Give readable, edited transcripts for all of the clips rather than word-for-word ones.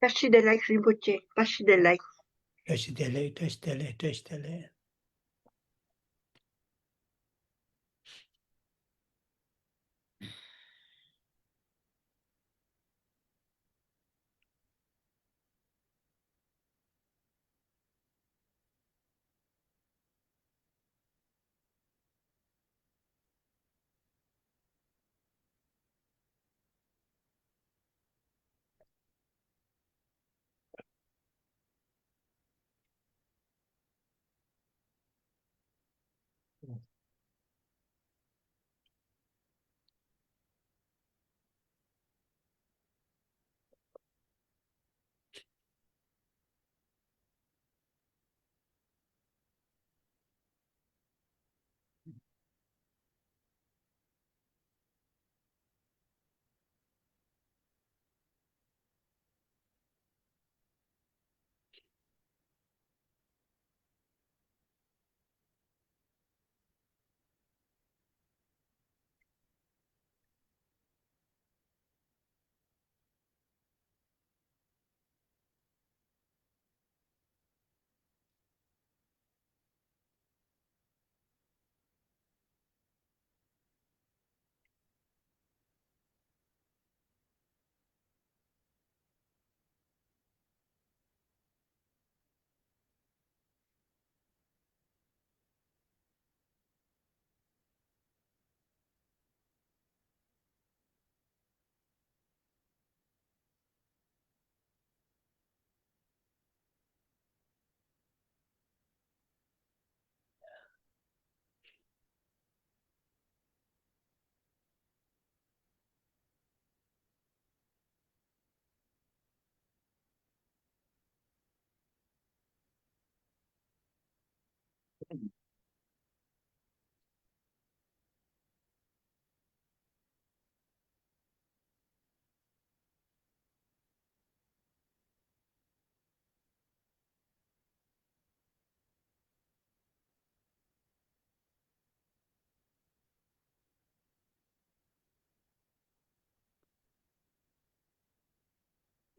Tashi de like Rinpoche, Tashi de like. Tashi de like, Tashi de like, Tashi de like.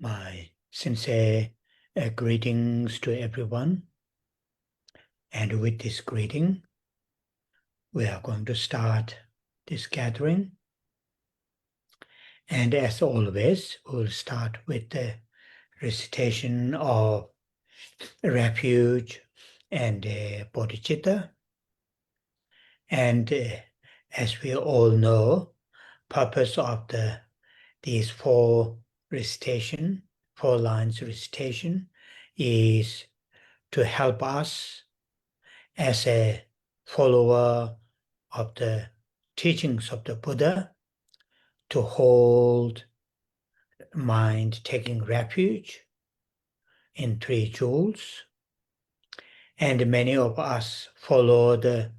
My sincere greetings to everyone. And with this greeting, we are going to start this gathering. And as always, we'll start with the recitation of refuge and Bodhicitta. And as we all know, purpose of these four lines recitation is to help us as a follower of the teachings of the Buddha to hold mind taking refuge in three jewels. And many of us follow the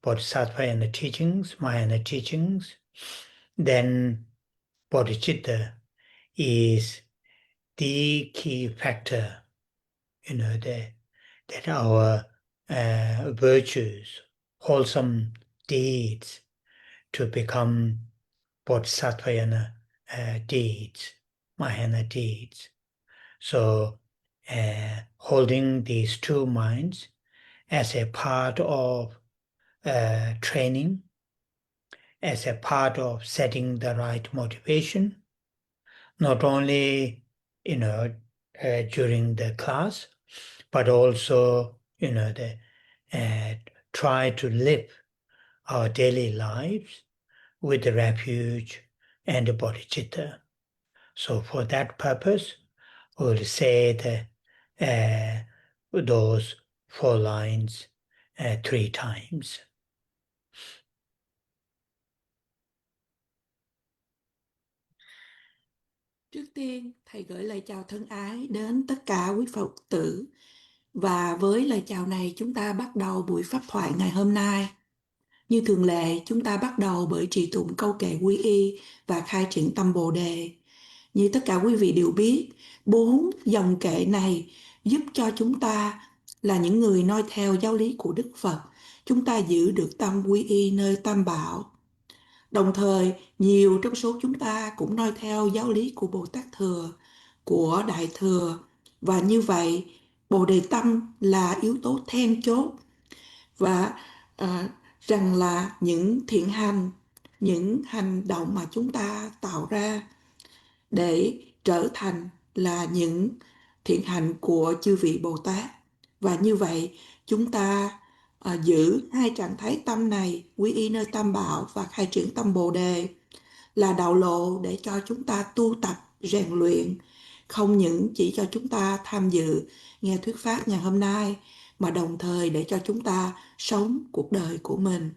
Bodhisattva and the teachings, Mahayana teachings. Then Bodhicitta is the key factor, that our virtues, wholesome deeds, to become Bodhisattva deeds, Mahayana deeds. So holding these two minds as a part of training, as a part of setting the right motivation, not only during the class, but also try to live our daily lives with the refuge and the bodhicitta. So for that purpose, we'll say those four lines 3 times. Trước tiên, Thầy gửi lời chào thân ái đến tất cả quý Phật tử. Và với lời chào này, chúng ta bắt đầu buổi pháp thoại ngày hôm nay. Như thường lệ, chúng ta bắt đầu bởi trì tụng câu kệ quy y và khai triển tâm Bồ Đề. Như tất cả quý vị đều biết, 4 dòng kệ này giúp cho chúng ta là những người noi theo giáo lý của Đức Phật. Chúng ta giữ được tâm quy y nơi Tam Bảo. Đồng thời, nhiều trong số chúng ta cũng noi theo giáo lý của Bồ Tát Thừa, của Đại Thừa. Và như vậy, Bồ Đề Tâm là yếu tố then chốt, và rằng là những thiện hành, những hành động mà chúng ta tạo ra để trở thành là những thiện hành của chư vị Bồ Tát. Và như vậy chúng ta giữ hai trạng thái tâm này, quy y nơi Tam Bảo và khai triển tâm Bồ Đề, là đạo lộ để cho chúng ta tu tập rèn luyện, không những chỉ cho chúng ta tham dự nghe thuyết pháp ngày hôm nay, mà đồng thời để cho chúng ta sống cuộc đời của mình.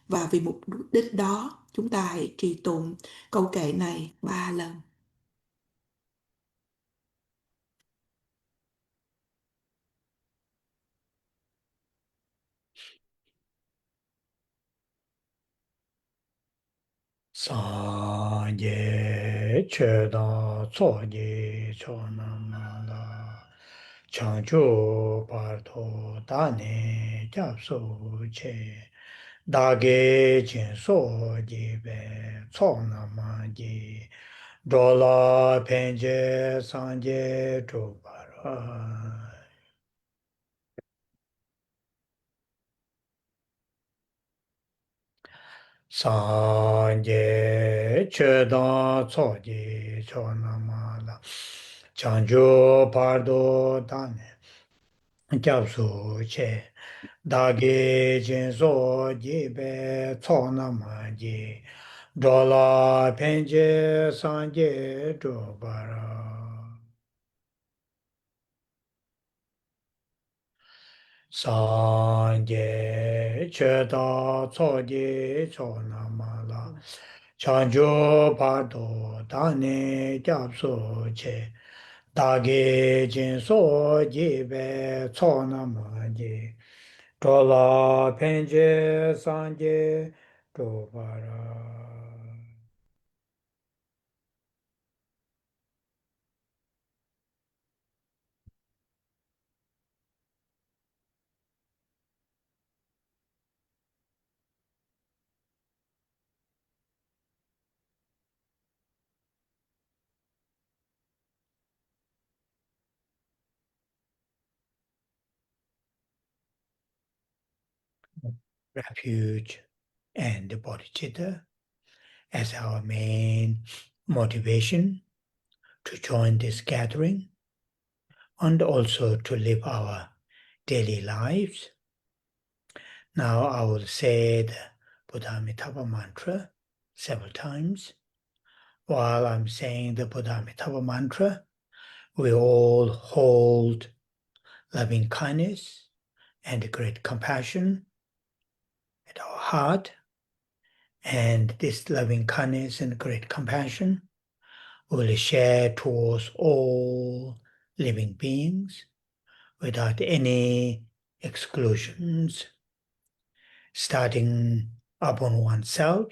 Và vì mục đích đó, chúng ta hãy trì tụng câu kệ này 3 lần. Sanje chöda tsoji chonamada chanchu parto dane japsu che dage jinso jibe tsonamaji dola penje sanje chupara. Sanje chedan tsoji chonamala chanjo pardo dane japsu che dage jinso jibe tsonamaji dola penje sanje chupara. Sanje cheda tsoji chonamala chanjo pardo dane japso che dage jinso jibe chonamaji dola penje sanje dobara. Refuge and the Bodhicitta as our main motivation to join this gathering and also to live our daily lives. Now I will say the Bodhicitta mantra several times. While I'm saying the Bodhicitta mantra, we all hold loving kindness and great compassion at our heart. And this loving kindness and great compassion will share towards all living beings without any exclusions, starting upon oneself,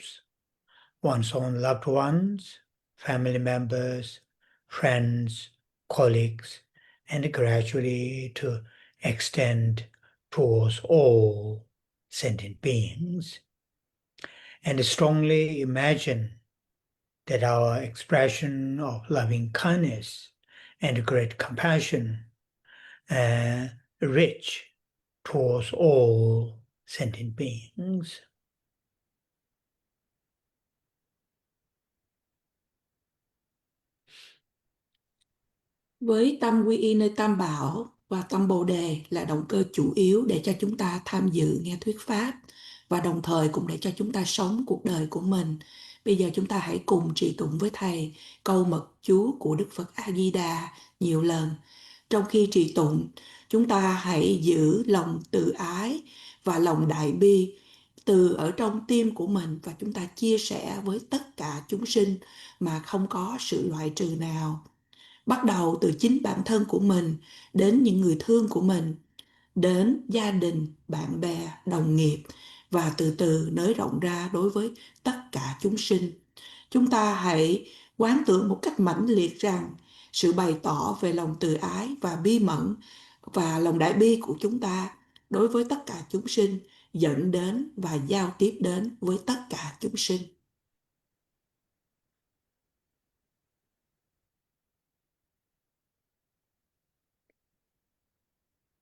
one's own loved ones, family members, friends, colleagues, and gradually to extend towards all sentient beings. And strongly imagine that our expression of loving kindness and great compassion reach towards all sentient beings. Với tâm quy y nơi Tam Bảo và tâm Bồ Đề là động cơ chủ yếu để cho chúng ta tham dự nghe thuyết pháp, và đồng thời cũng để cho chúng ta sống cuộc đời của mình. Bây giờ chúng ta hãy cùng trì tụng với Thầy câu mật chú của Đức Phật A-di-đà nhiều lần. Trong khi trì tụng, chúng ta hãy giữ lòng từ ái và lòng đại bi từ ở trong tim của mình, và chúng ta chia sẻ với tất cả chúng sinh mà không có sự loại trừ nào. Bắt đầu từ chính bản thân của mình, đến những người thương của mình, đến gia đình, bạn bè, đồng nghiệp, và từ từ nới rộng ra đối với tất cả chúng sinh. Chúng ta hãy quán tưởng một cách mãnh liệt rằng sự bày tỏ về lòng từ ái và bi mẫn và lòng đại bi của chúng ta đối với tất cả chúng sinh dẫn đến và giao tiếp đến với tất cả chúng sinh.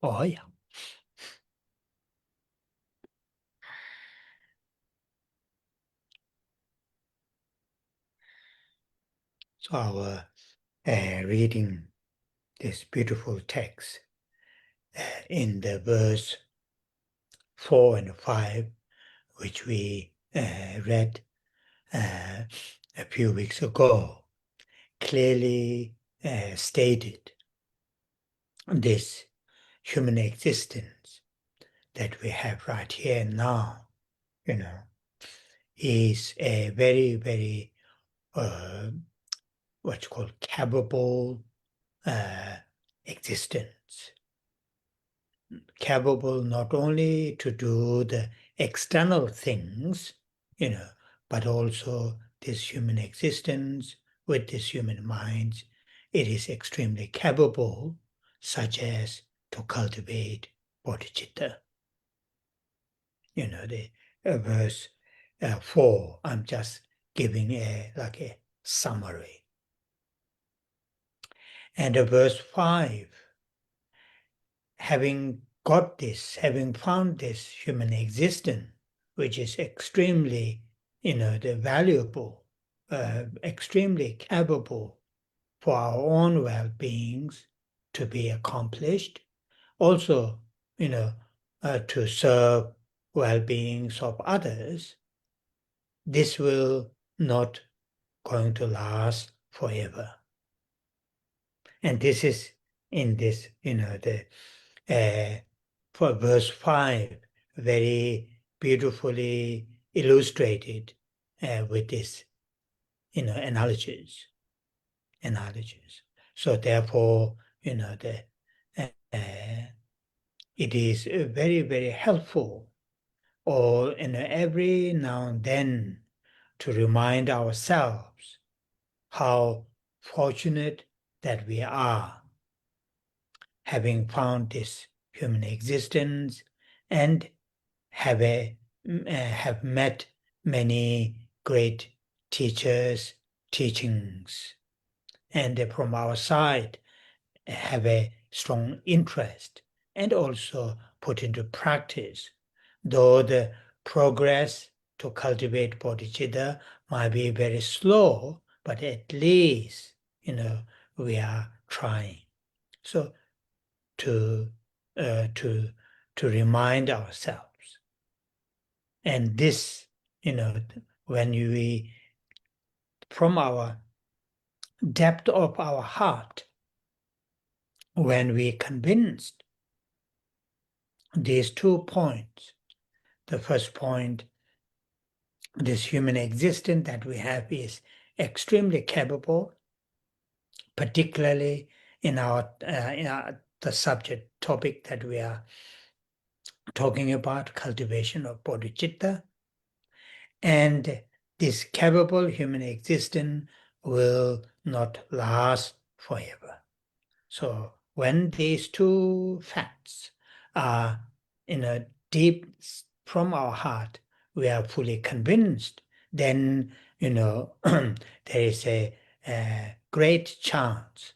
Oh, yeah. So our reading this beautiful text in the verse 4 and 5, which we read a few weeks ago, clearly stated this human existence that we have right here and now, is a very, very what's called capable existence. Capable not only to do the external things, but also this human existence with this human mind, it is extremely capable, such as to cultivate Bodhicitta. The verse 4, I'm just giving a summary. And verse 5, having got this, having found this human existence, which is extremely, the valuable, extremely capable for our own well-beings to be accomplished, also, to serve well-beings of others, this will not going to last forever. And this is in this, for verse 5, very beautifully illustrated with this, analogies. So therefore, it is very, very helpful, or every now and then, to remind ourselves how fortunate that we are, having found this human existence and have met many great teachers' teachings, and from our side have a strong interest and also put into practice, though the progress to cultivate bodhicitta might be very slow, but at least we are trying. So to remind ourselves, and this, when we, from our depth of our heart, when we convinced these 2 points, the first point, this human existence that we have is extremely capable, particularly in the subject topic that we are talking about, cultivation of bodhicitta, and this capable human existence will not last forever. So when these 2 facts are deep from our heart, we are fully convinced, then there is a great chance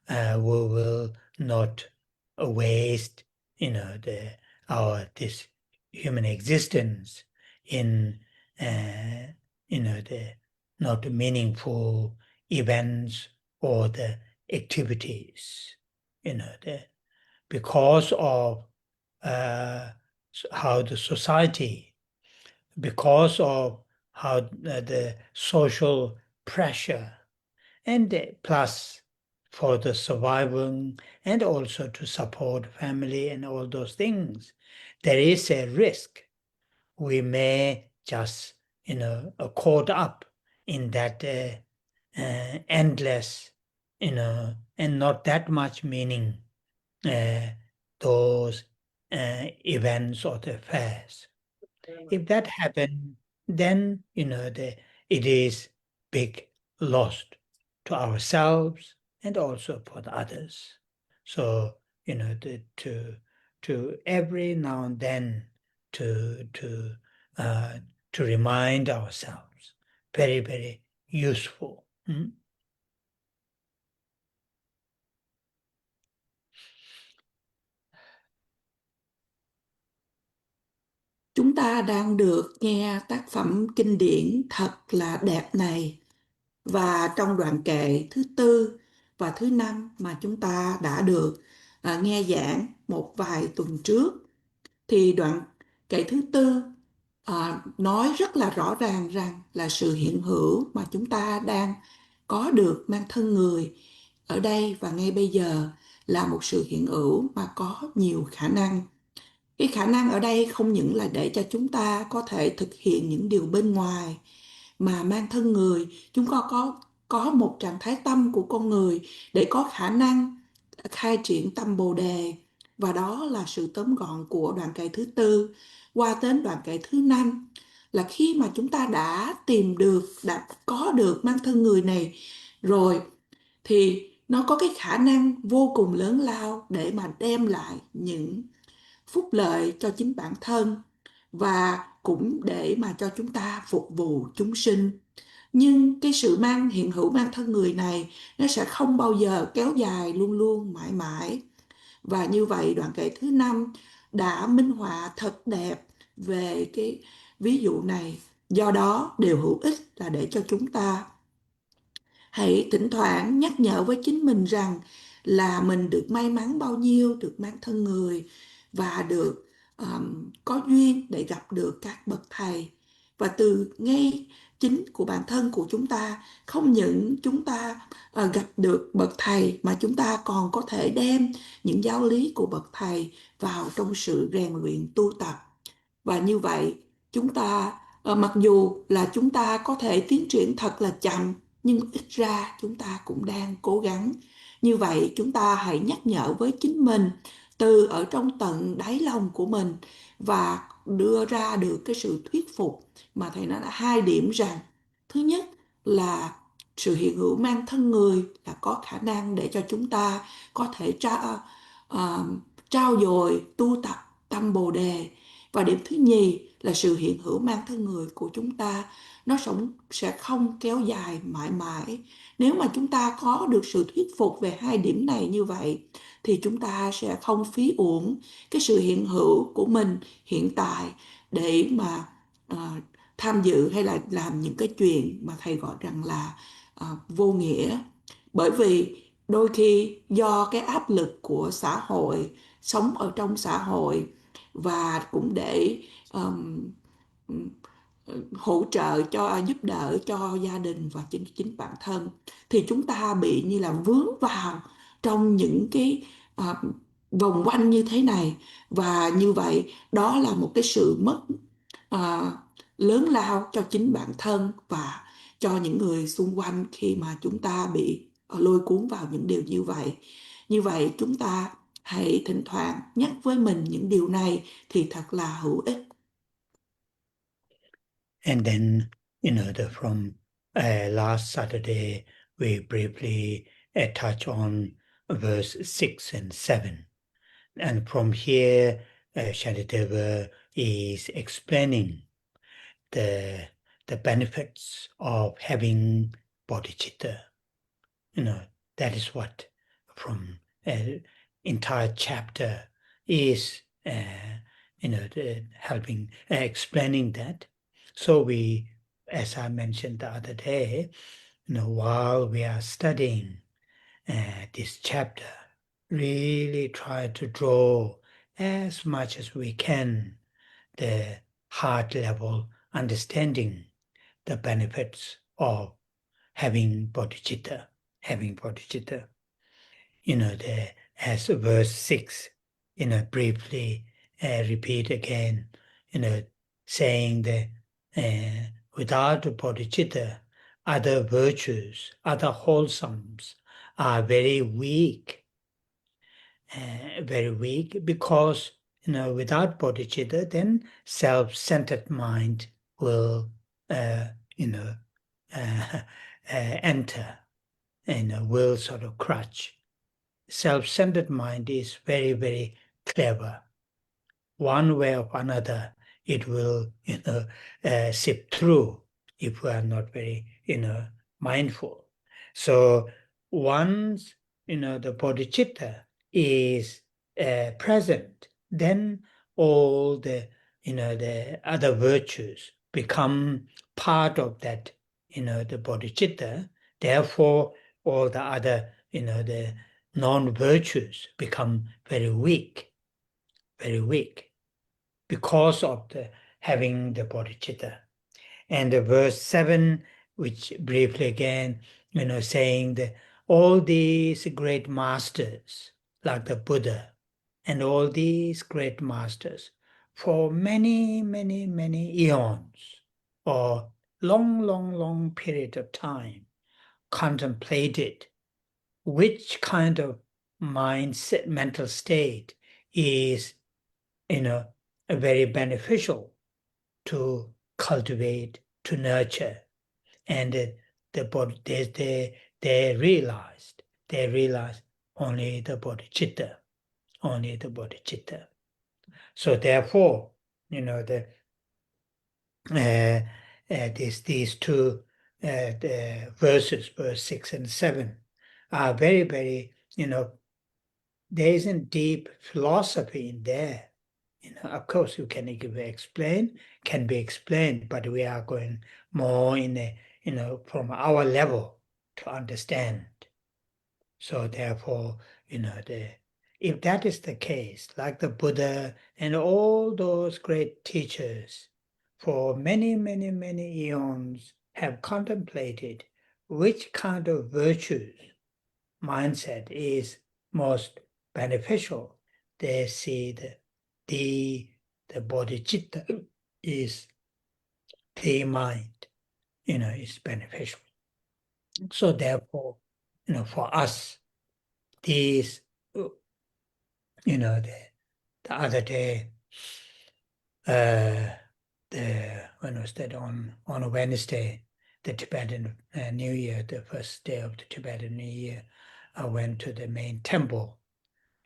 we will not waste this human existence in the not meaningful events or the activities, because of how the society, because of how the social pressure, and plus for the survival and also to support family and all those things, there is a risk we may just caught up in that endless and not that much meaning those events or the affairs. If that happens, then it is big loss to ourselves and also for the others. So to every now and then to remind ourselves, very, very useful. Chúng ta đang được nghe tác phẩm kinh điển thật là đẹp này. Và trong đoạn kệ thứ 4 và thứ 5 mà chúng ta đã được nghe giảng một vài tuần trước, thì đoạn kệ thứ 4 nói rất là rõ ràng rằng là sự hiện hữu mà chúng ta đang có được mang thân người ở đây và ngay bây giờ là một sự hiện hữu mà có nhiều khả năng. Cái khả năng ở đây không những là để cho chúng ta có thể thực hiện những điều bên ngoài, mà mang thân người chúng ta có một trạng thái tâm của con người để có khả năng khai triển tâm Bồ đề. Và đó là sự tóm gọn của đoạn kệ thứ 4 qua đến đoạn kệ thứ 5, là khi mà chúng ta đã tìm được, đã có được mang thân người này rồi, thì nó có cái khả năng vô cùng lớn lao để mà đem lại những phúc lợi cho chính bản thân và cũng để mà cho chúng ta phục vụ chúng sinh. Nhưng cái sự hiện hữu mang thân người này nó sẽ không bao giờ kéo dài luôn luôn mãi mãi. Và như vậy đoạn kệ thứ 5 đã minh họa thật đẹp về cái ví dụ này. Do đó điều hữu ích là để cho chúng ta hãy thỉnh thoảng nhắc nhở với chính mình rằng là mình được may mắn bao nhiêu, được mang thân người và được có duyên để gặp được các bậc thầy. Và từ ngay chính của bản thân của chúng ta, không những chúng ta gặp được bậc thầy mà chúng ta còn có thể đem những giáo lý của bậc thầy vào trong sự rèn luyện tu tập. Và như vậy chúng ta mặc dù là chúng ta có thể tiến triển thật là chậm, nhưng ít ra chúng ta cũng đang cố gắng. Như vậy chúng ta hãy nhắc nhở với chính mình từ ở trong tận đáy lòng của mình và đưa ra được cái sự thuyết phục mà thầy nói là 2 điểm rằng: thứ nhất là sự hiện hữu mang thân người là có khả năng để cho chúng ta có thể trao dồi tu tập tâm Bồ đề. Và điểm thứ nhì là sự hiện hữu mang thân người của chúng ta nó sẽ không kéo dài mãi mãi. Nếu mà chúng ta có được sự thuyết phục về 2 điểm này như vậy, thì chúng ta sẽ không phí uổng cái sự hiện hữu của mình hiện tại để mà tham dự hay là làm những cái chuyện mà thầy gọi rằng là vô nghĩa. Bởi vì đôi khi do cái áp lực của xã hội, sống ở trong xã hội, và cũng để hỗ trợ giúp đỡ cho gia đình và chính bản thân, thì chúng ta bị như là vướng vào trong những cái vòng quanh như thế này. Và như vậy đó là một cái sự mất lớn lao cho chính bản thân và cho những người xung quanh khi mà chúng ta bị lôi cuốn vào những điều như vậy. Như vậy chúng ta hãy thỉnh thoảng nhắc với mình những điều này thì thật là hữu ích. And then, from last Saturday, we briefly touch on verse 6 and 7. And from here, Shantideva is explaining the benefits of having Bodhicitta. That is what from entire chapter is, helping, explaining that. So we, as I mentioned the other day, while we are studying this chapter, really try to draw as much as we can the heart level understanding the benefits of having Bodhicitta. As verse 6, briefly repeat again, saying that without Bodhicitta, other virtues, other wholesomes are very weak because, without Bodhicitta, then self-centered mind will, enter and will sort of crutch. Self-centered mind is very, very clever. One way or another, it will, sift through if we are not very, mindful. So once, the bodhicitta is present, then all the the other virtues become part of that, the bodhicitta. Therefore, all the other, the non-virtues become very weak because of having the bodhicitta. And the verse 7, which briefly again, saying that all these great masters, like the Buddha, and all these great masters, for many, many, many eons, or long period of time, contemplated which kind of mindset, mental state is, very beneficial to cultivate, to nurture. And the body, they realized only the bodhicitta. So therefore, these two the verses, verse 6 and 7, are very, very, there isn't deep philosophy in there. Of course, you can can be explained, but we are going more in a, from our level to understand. So therefore, if that is the case, like the Buddha and all those great teachers, for many, many, many eons have contemplated which kind of virtues mindset is most beneficial. They see the bodhicitta is the mind, is beneficial. So therefore, for us, these, the other day, when was that, on Wednesday, the Tibetan New Year, the first day of the Tibetan New Year, I went to the main temple.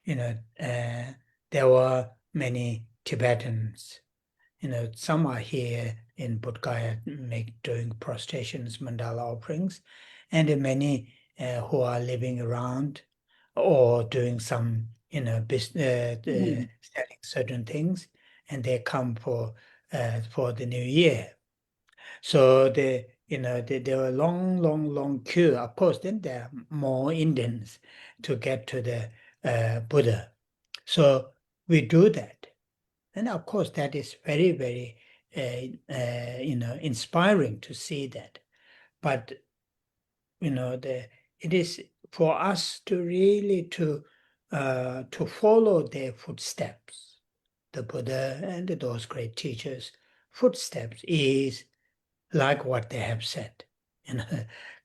There were many Tibetans. Some are here in Bodh Gaya doing prostrations, mandala offerings, and many who are living around or doing some, business, selling certain things, and they come for the New Year. So there were long queue. Of course, then there are more Indians to get to the Buddha. So we do that. And of course, that is very, very, inspiring to see that. But, it is for us to really to follow their footsteps. The Buddha and those great teachers' footsteps is like what they have said.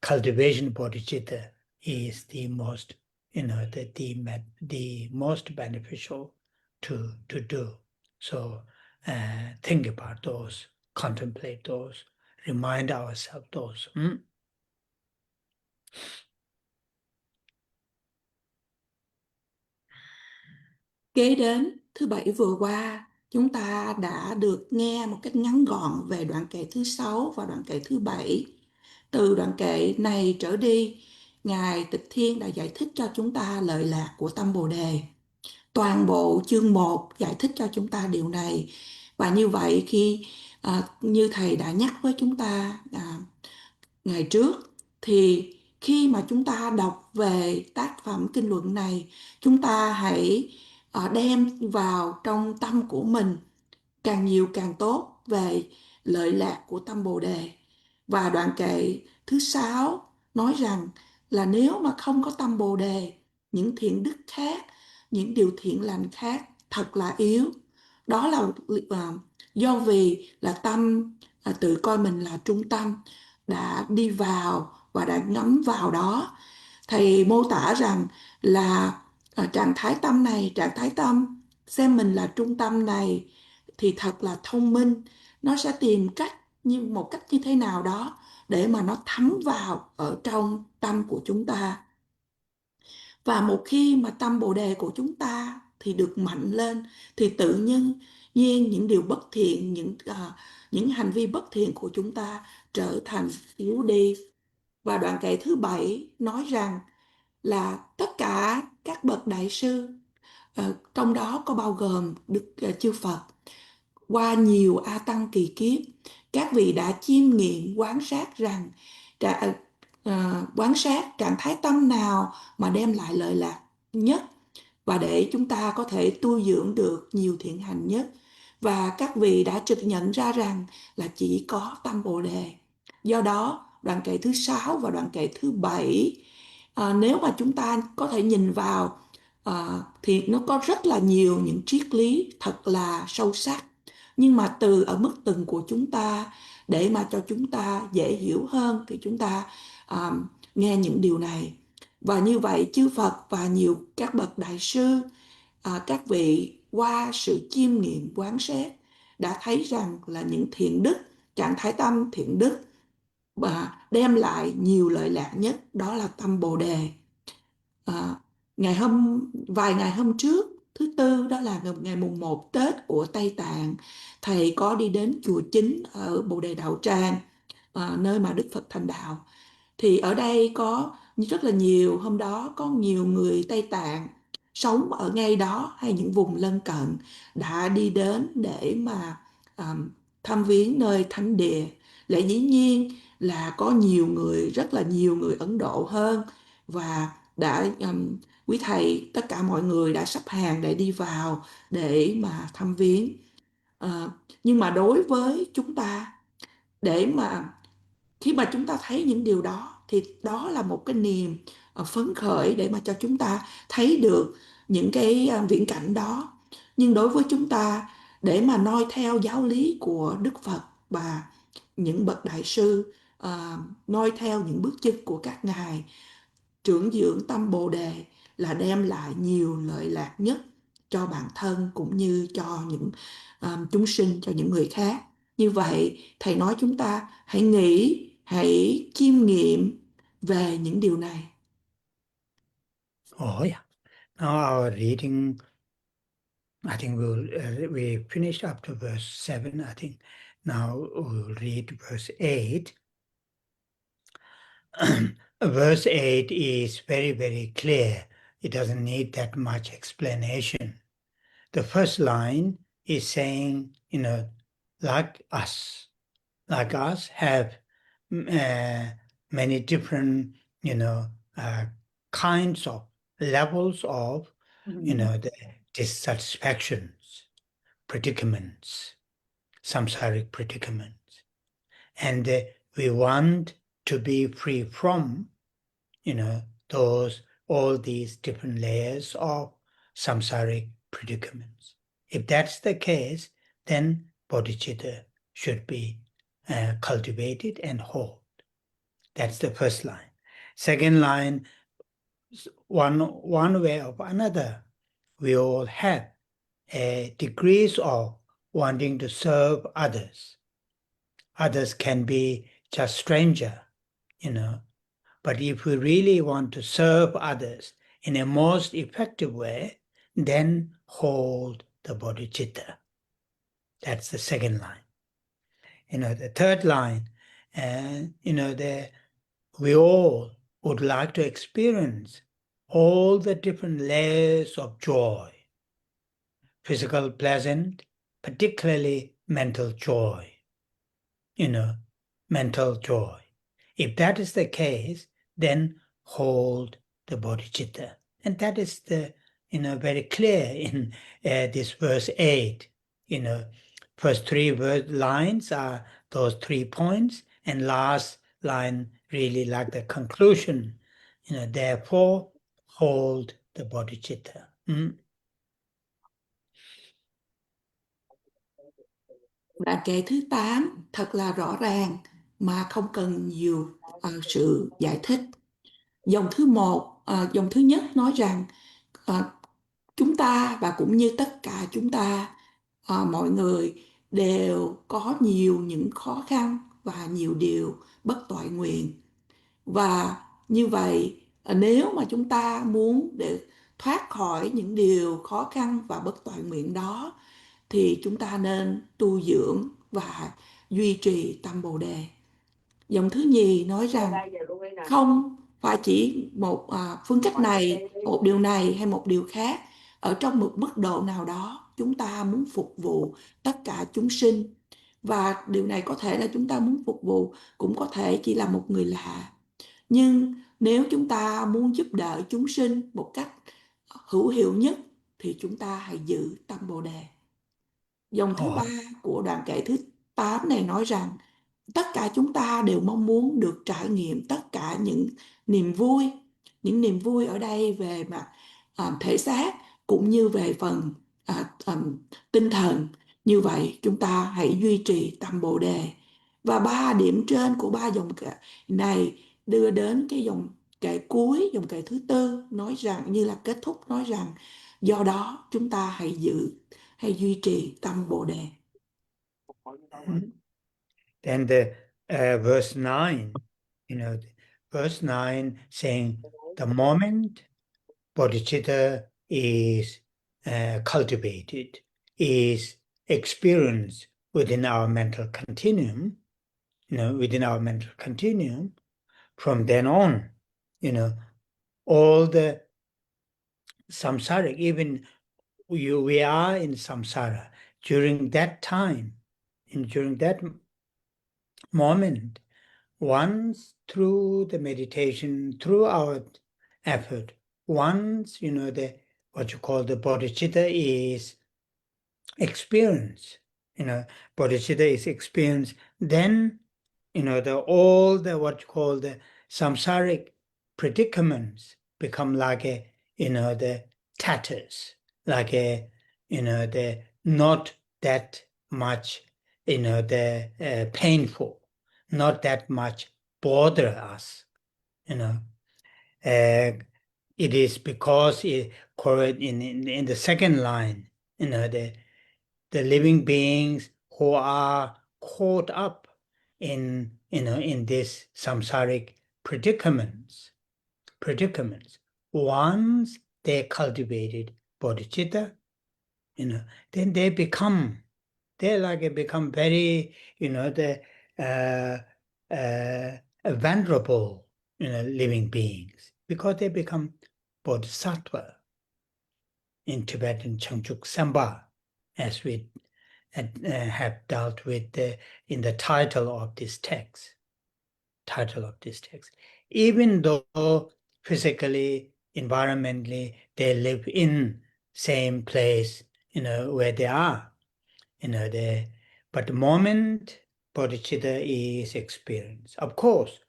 Cultivation bodhicitta is the most, the most beneficial to do. So think about those, contemplate those, remind ourselves those. Kế đến, thứ Bảy vừa qua, chúng ta đã được nghe một cách ngắn gọn về đoạn kệ thứ 6 và đoạn kệ thứ 7. Từ đoạn kệ này trở đi, Ngài Tịch Thiên đã giải thích cho chúng ta lợi lạc của tâm Bồ Đề. Toàn bộ chương 1 giải thích cho chúng ta điều này. Và như vậy, như Thầy đã nhắc với chúng ta ngày trước, thì khi mà chúng ta đọc về tác phẩm kinh luận này, chúng ta hãy đem vào trong tâm của mình càng nhiều càng tốt về lợi lạc của tâm Bồ Đề. Và đoạn kệ thứ 6 nói rằng là nếu mà không có tâm Bồ Đề, những thiện đức khác, những điều thiện lành khác thật là yếu. Đó là do vì là tâm tự coi mình là trung tâm, đã đi vào và đã ngấm vào đó. Thầy mô tả rằng là trạng thái tâm này, trạng thái tâm xem mình là trung tâm này thì thật là thông minh. Nó sẽ tìm một cách như thế nào đó để mà nó thấm vào ở trong tâm của chúng ta. Và một khi mà tâm Bồ Đề của chúng ta thì được mạnh lên, thì tự nhiên những điều bất thiện, những hành vi bất thiện của chúng ta trở thành yếu đi. Và đoạn kệ thứ 7 nói rằng là tất cả các bậc đại sư, trong đó có bao gồm Đức Chư Phật, qua nhiều a tăng kỳ kiếp, các vị đã chiêm nghiệm quan sát rằng quan sát trạng thái tâm nào mà đem lại lợi lạc nhất, và để chúng ta có thể tu dưỡng được nhiều thiện hành nhất. Và các vị đã trực nhận ra rằng là chỉ có tâm Bồ Đề. Do đó, đoạn kệ thứ 6 và đoạn kệ thứ 7, nếu mà chúng ta có thể nhìn vào, thì nó có rất là nhiều những triết lý thật là sâu sắc. Nhưng mà từ ở mức từng của chúng ta, để mà cho chúng ta dễ hiểu hơn, thì chúng ta nghe những điều này. Và như vậy chư Phật và nhiều các bậc đại sư, các vị qua sự chiêm nghiệm quán xét đã thấy rằng là những thiện đức, trạng thái tâm thiện đức và đem lại nhiều lợi lạc nhất, đó là tâm Bồ Đề. À, vài ngày hôm trước, thứ Tư, đó là ngày mùng 1 Tết của Tây Tạng, thầy có đi đến chùa chính ở Bồ Đề Đạo Tràng, nơi mà Đức Phật thành đạo. Thì ở đây có rất là nhiều, hôm đó có nhiều người Tây Tạng sống ở ngay đó hay những vùng lân cận đã đi đến để mà thăm viếng nơi thánh địa. Lẽ dĩ nhiên là có nhiều người, rất là nhiều người Ấn Độ hơn, và đã quý thầy, tất cả mọi người đã sắp hàng để đi vào để mà thăm viếng. Nhưng mà đối với chúng ta, để mà khi mà chúng ta thấy những điều đó, thì đó là một cái niềm phấn khởi để mà cho chúng ta thấy được những cái viễn cảnh đó. Nhưng đối với chúng ta, để mà noi theo giáo lý của Đức Phật và những bậc đại sư, noi theo những bước chân của các ngài, trưởng dưỡng tâm Bồ Đề là đem lại nhiều lợi lạc nhất cho bản thân cũng như cho những chúng sinh, cho những người khác. Như vậy, thầy nói chúng ta hãy nghĩ, hãy chiêm nghiệm về những điều này. Oh yeah. Now our reading, I think we finished up to verse 7. I think now we'll read verse 8. Verse 8 is very, very clear. It doesn't need that much explanation. The first line is saying, like us have many different, kinds of levels of, the dissatisfactions, predicaments, samsaric predicaments. And we want to be free from, all these different layers of samsaric predicaments. If that's the case, then bodhicitta should be cultivated and hold. That's the first line. Second line, one way or another, we all have a degrees of wanting to serve others. Others can be just stranger, but if we really want to serve others in a most effective way, then hold the bodhicitta. That's the second line. The third line, we all would like to experience all the different layers of joy, physical pleasant, particularly mental joy, mental joy. If that is the case, then hold the bodhicitta. And that is very clear in this verse 8. First three lines are those 3 points, and last line really like the conclusion. Therefore, hold the bodhicitta. Đoạn kệ thứ 8 thật là rõ ràng mà không cần nhiều sự giải thích. Dòng thứ 1, dòng thứ nhất nói rằng chúng ta và cũng như tất cả chúng ta, mọi người đều có nhiều những khó khăn và nhiều điều bất toại nguyện. Và như vậy, nếu mà chúng ta muốn để thoát khỏi những điều khó khăn và bất toại nguyện đó, thì chúng ta nên tu dưỡng và duy trì tâm Bồ Đề. Dòng thứ nhì nói rằng không phải chỉ một phương cách này, một điều này hay một điều khác ở trong một mức độ nào đó, chúng ta muốn phục vụ tất cả chúng sinh. Và điều này có thể là chúng ta muốn phục vụ, cũng có thể chỉ là một người lạ. Nhưng nếu chúng ta muốn giúp đỡ chúng sinh một cách hữu hiệu nhất thì chúng ta hãy giữ tâm Bồ Đề. Dòng thứ 3 của đoạn kệ thứ 8 này nói rằng tất cả chúng ta đều mong muốn được trải nghiệm tất cả những niềm vui. Những niềm vui ở đây về mặt thể xác cũng như về phần tinh thần. Như vậy chúng ta hãy duy trì tâm Bồ Đề. Và 3 điểm trên của 3 dòng kệ này đưa đến cái dòng kệ cuối, dòng kệ thứ 4 nói rằng, như là kết thúc nói rằng, do đó chúng ta hãy duy trì tâm Bồ Đề. Then the verse 9, verse 9 saying, the moment Bodhicitta is cultivated, is experienced within our mental continuum, from then on, all the samsaric, even we are in samsara, during that time, and during that moment, once through the meditation, through our effort, once, what you call the bodhicitta is experienced, bodhicitta is experienced, then, all the what you call the samsaric predicaments become like the tatters, like the not that much, the painful, not that much bother us, it is because in the second line, the living beings who are caught up in this samsaric predicaments, once they cultivated bodhicitta, then they become very, venerable, living beings, because they become bodhisattva in Tibetan Changchuk Samba, as we have dealt with in the title of this text. Even though physically, environmentally, they live in same place, where they are, but the moment bodhicitta is experienced, of course,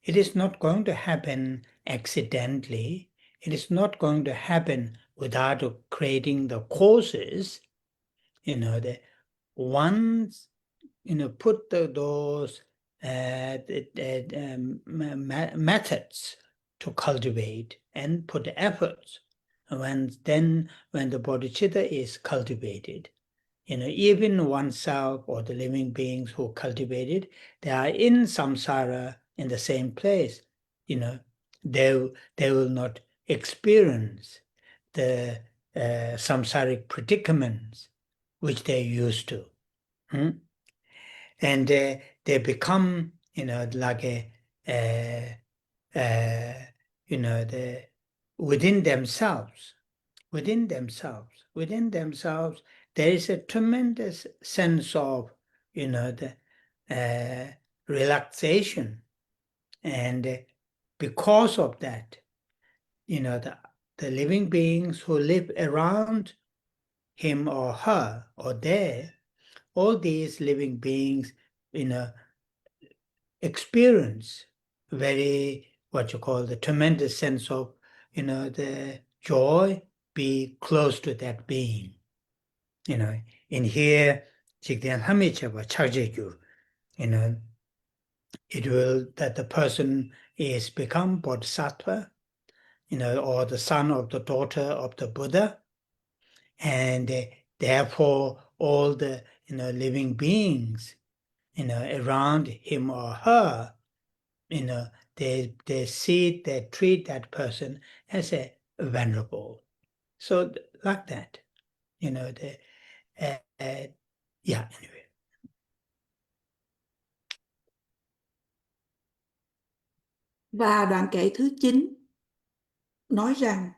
it is not going to happen accidentally. It is not going to happen without creating the causes. Once put those methods to cultivate and put efforts. When the bodhicitta is cultivated, even oneself or the living beings who cultivate it, they are in samsara in the same place. They will not experience the samsaric predicaments which they're used to. And they become, like within themselves, there is a tremendous sense of, the relaxation. And because of that, the living beings who live around him or her or they, all these living beings, experience very, what you call the tremendous sense of, the joy, be close to that being. In here, it will, that the person is become bodhisattva, or the son or the daughter of the Buddha, and therefore all the living beings around him or her, they treat that person as a venerable. So like that, yeah, anyway. Và đoạn kệ thứ 9 nói rằng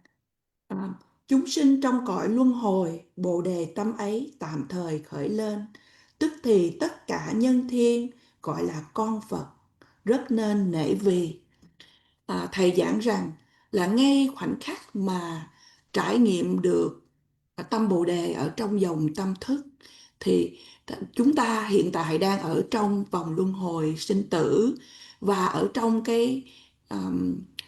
Chúng sinh trong cõi luân hồi, bồ đề tâm ấy tạm thời khởi lên, tức thì tất cả nhân thiên gọi là con Phật, rất nên nể vì. Thầy giảng rằng là ngay khoảnh khắc mà trải nghiệm được tâm Bồ Đề ở trong dòng tâm thức, thì chúng ta hiện tại đang ở trong vòng luân hồi sinh tử, và ở trong cái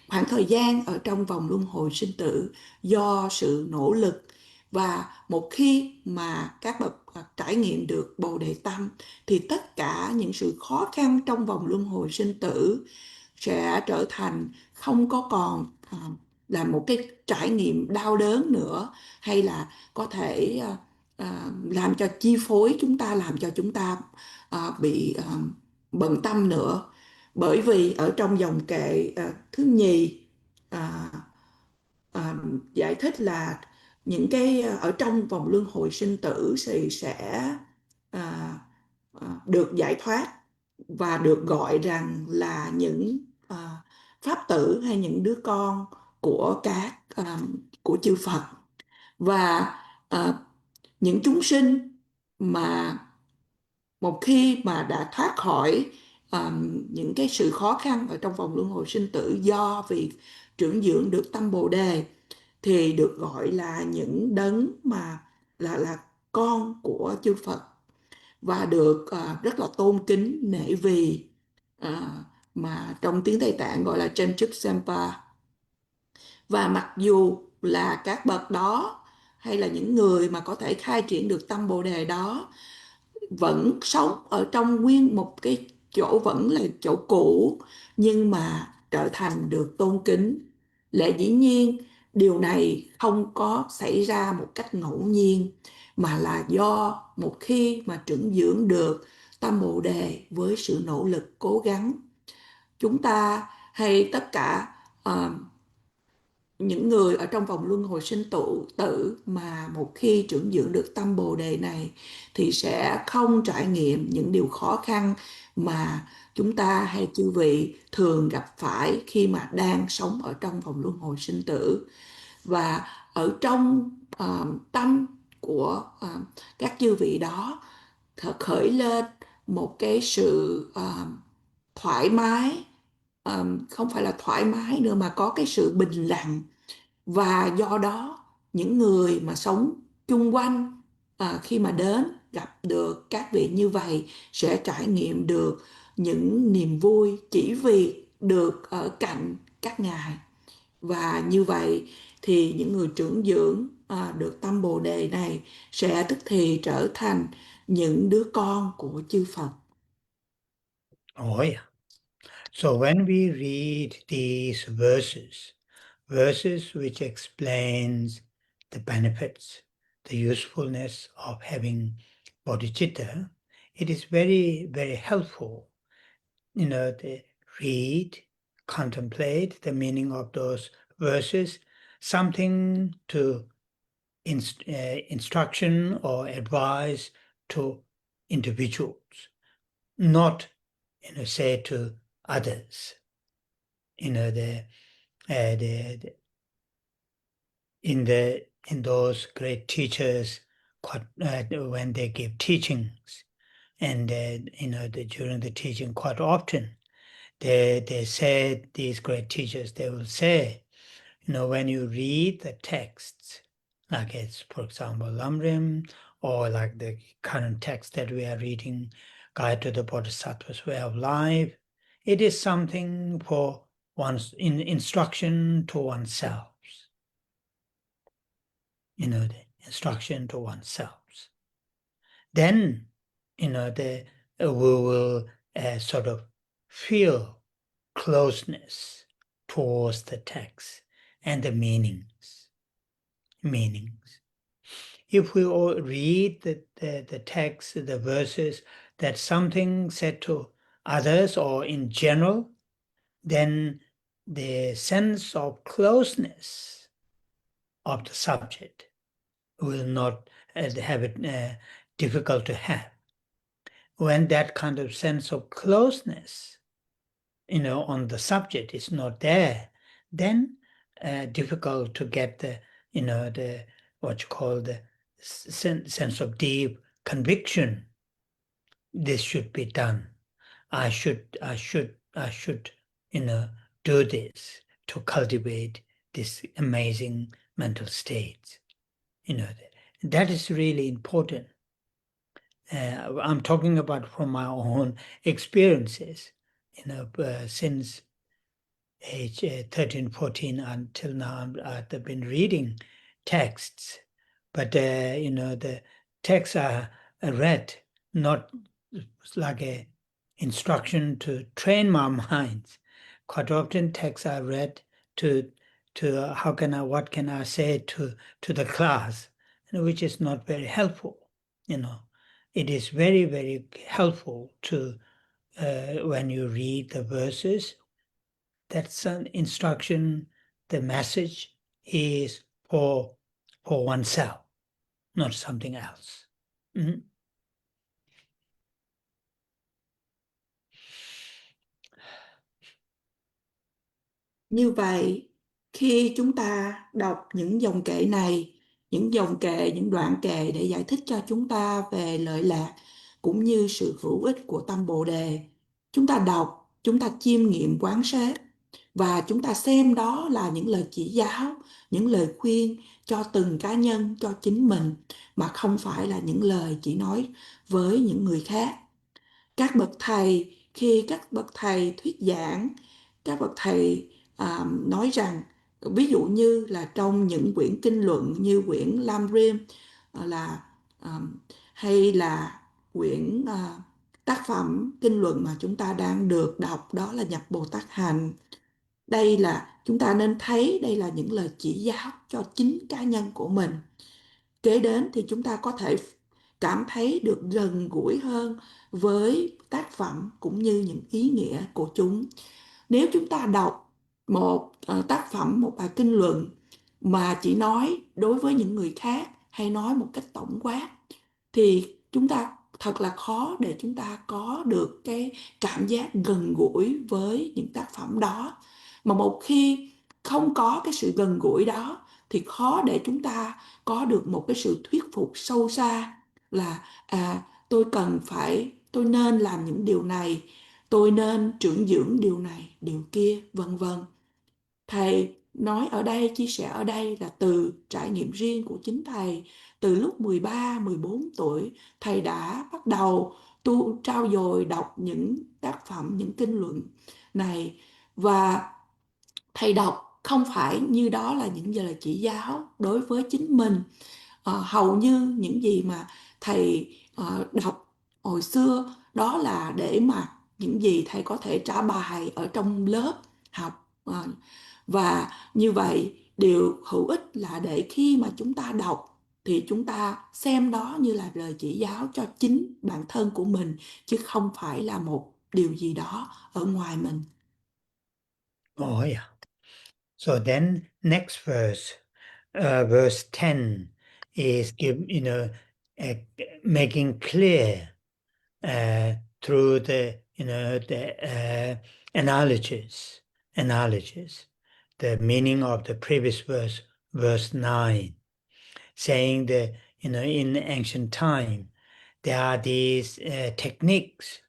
khoảng thời gian ở trong vòng luân hồi sinh tử do sự nỗ lực. Và một khi mà các bậc trải nghiệm được Bồ Đề tâm, thì tất cả những sự khó khăn trong vòng luân hồi sinh tử sẽ trở thành không có còn là một cái trải nghiệm đau đớn nữa, hay là có thể làm cho chi phối chúng ta, làm cho chúng ta bị bận tâm nữa. Bởi vì ở trong dòng kệ thứ nhì giải thích là những cái ở trong vòng luân hồi sinh tử thì sẽ được giải thoát và được gọi rằng là những pháp tử hay những đứa con của của chư Phật. Và những chúng sinh mà một khi mà đã thoát khỏi những cái sự khó khăn ở trong vòng luân hồi sinh tử do việc trưởng dưỡng được tâm Bồ Đề, thì được gọi là những đấng mà là con của chư Phật, và được rất là tôn kính nể vì, mà trong tiếng Tây Tạng gọi là Chân Chức Sampa. Và mặc dù là các bậc đó hay là những người mà có thể khai triển được tâm Bồ Đề đó vẫn sống ở trong nguyên một cái chỗ vẫn là chỗ cũ, nhưng mà trở thành được tôn kính. Lẽ dĩ nhiên điều này không có xảy ra một cách ngẫu nhiên, mà là do một khi mà trưởng dưỡng được tâm Bồ Đề với sự nỗ lực cố gắng, chúng ta hay tất cả những người ở trong vòng luân hồi sinh tử mà một khi trưởng dưỡng được tâm Bồ Đề này thì sẽ không trải nghiệm những điều khó khăn mà chúng ta hay chư vị thường gặp phải khi mà đang sống ở trong vòng luân hồi sinh tử. Và ở trong tâm của các chư vị đó khởi lên một cái sự thoải mái, không phải là thoải mái nữa mà có cái sự bình lặng. Và do đó những người mà sống chung quanh khi mà đến gặp được các vị như vậy sẽ trải nghiệm được những niềm vui chỉ vì được ở cạnh các ngài. Và như vậy thì những người trưởng dưỡng được tâm Bồ Đề này sẽ tức thì trở thành những đứa con của chư Phật. Oh yeah. So when we read these verses which explains the benefits, the usefulness of having bodhicitta, it is very, very helpful, to read, contemplate the meaning of those verses, something to instruction or advice to individuals, not, say to others. In those great teachers, when they give teachings, and during the teaching, quite often they say, these great teachers, they will say, when you read the texts, like it's, for example, Lamrim, or like the current text that we are reading, Guide to the Bodhisattva's Way of Life, it is something for one's instruction to oneself. The instruction to oneself. Then, we will sort of feel closeness towards the text and the meanings. If we all read the text, the verses, that something said to others or in general, then the sense of closeness of the subject will not have it difficult to have. When that kind of sense of closeness, on the subject is not there, then difficult to get the, the what you call the sense of deep conviction. This should be done. I should, do this to cultivate this amazing mental state. That is really important. I'm talking about from my own experiences, since age 13, 14 until now. I've been reading texts, but the texts are read not like a instruction to train my minds. Quite often texts are read to what can I say to the class, which is not very helpful. It is very, very helpful to when you read the verses. That's an instruction. The message is for oneself, not something else. Mhm. Như vậy, khi chúng ta đọc những dòng kệ này, những dòng kệ, những đoạn kệ để giải thích cho chúng ta về lợi lạc cũng như sự hữu ích của tâm Bồ Đề, chúng ta đọc, chúng ta chiêm nghiệm quán sát và chúng ta xem đó là những lời chỉ giáo, những lời khuyên cho từng cá nhân, cho chính mình, mà không phải là những lời chỉ nói với những người khác. Các bậc thầy, khi các bậc thầy thuyết giảng, các bậc thầy nói rằng, ví dụ như là trong những quyển kinh luận như quyển Lam Rim hay là quyển tác phẩm kinh luận mà chúng ta đang được đọc, đó là Nhập Bồ Tát Hành. Đây là chúng ta nên thấy đây là những lời chỉ giáo cho chính cá nhân của mình. Kế đến thì chúng ta có thể cảm thấy được gần gũi hơn với tác phẩm cũng như những ý nghĩa của chúng. Nếu chúng ta đọc một tác phẩm, một bài kinh luận mà chỉ nói đối với những người khác hay nói một cách tổng quát thì chúng ta thật là khó để chúng ta có được cái cảm giác gần gũi với những tác phẩm đó. Mà một khi không có cái sự gần gũi đó thì khó để chúng ta có được một cái sự thuyết phục sâu xa là tôi nên làm những điều này, tôi nên trưởng dưỡng điều này, điều kia, vân vân. Thầy nói ở đây, chia sẻ ở đây là từ trải nghiệm riêng của chính thầy. Từ lúc 13, 14 tuổi, thầy đã bắt đầu trau dồi đọc những tác phẩm, những kinh luận này. Và thầy đọc không phải như đó là những lời chỉ giáo đối với chính mình. Hầu như những gì mà thầy đọc hồi xưa đó là để mà những gì thầy có thể trả bài ở trong lớp học. Và như vậy, điều hữu ích là để khi mà chúng ta đọc thì chúng ta xem đó như là lời chỉ giáo cho chính bản thân của mình, chứ không phải là một điều gì đó ở ngoài mình. Oh, yeah. So then next verse, verse 10 is making clear through the analogies, the meaning of the previous verse, verse 9, saying that in ancient time there are these techniques,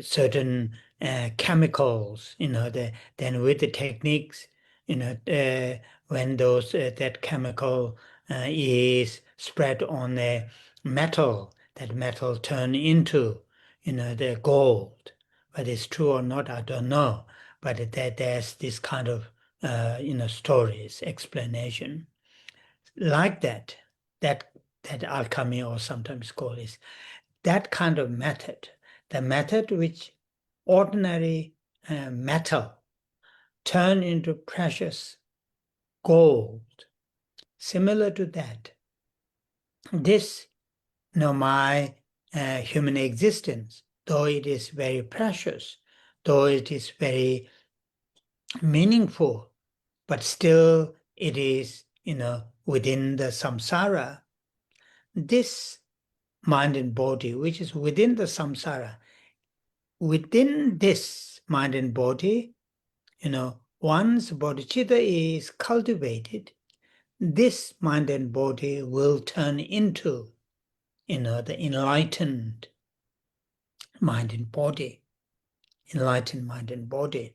certain chemicals, then with the techniques, when that chemical is spread on a metal, that metal turn into, the gold. Whether it's true or not, I don't know. But there's this kind of, stories, explanation. Like that alchemy, or sometimes called, is that kind of method, the method which ordinary metal turn into precious gold. Similar to that, this, my human existence, though it is very precious, though it is very meaningful, but still it is, within the samsara. This mind and body, which is within the samsara, within this mind and body, once bodhicitta is cultivated, this mind and body will turn into, the enlightened mind and body. Enlightened mind and body.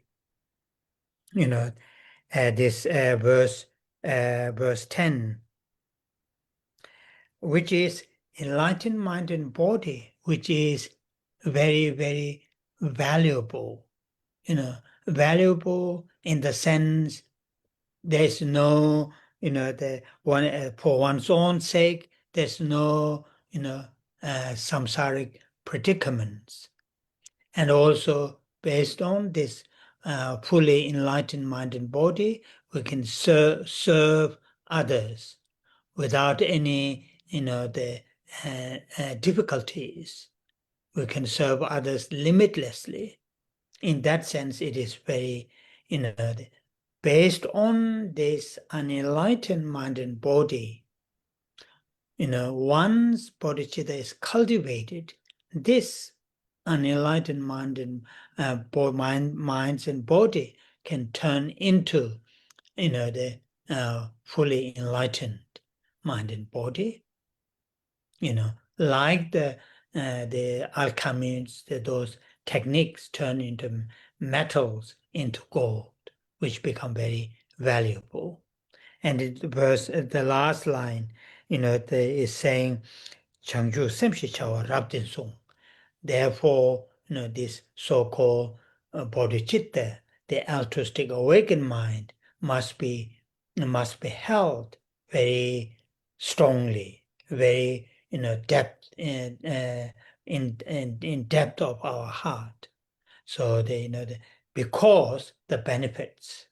This verse 10, which is enlightened mind and body, which is very, very valuable. Valuable in the sense there's no, the one for one's own sake. There's no, samsaric predicaments, and also based on this fully enlightened mind and body, we can serve others without any, the difficulties. We can serve others limitlessly. In that sense, it is very, based on this unenlightened mind and body. Once bodhicitta is cultivated, this unenlightened mind and minds and body can turn into, the fully enlightened mind and body. Like the alchemists, those techniques turn into metals, into gold, which become very valuable. And the last line, is saying, Changju Semshi Chawa Rabdin Song. Therefore, this so-called Bodhicitta, the altruistic awakened mind, must be held very strongly, very, depth in depth of our heart. So because the benefits.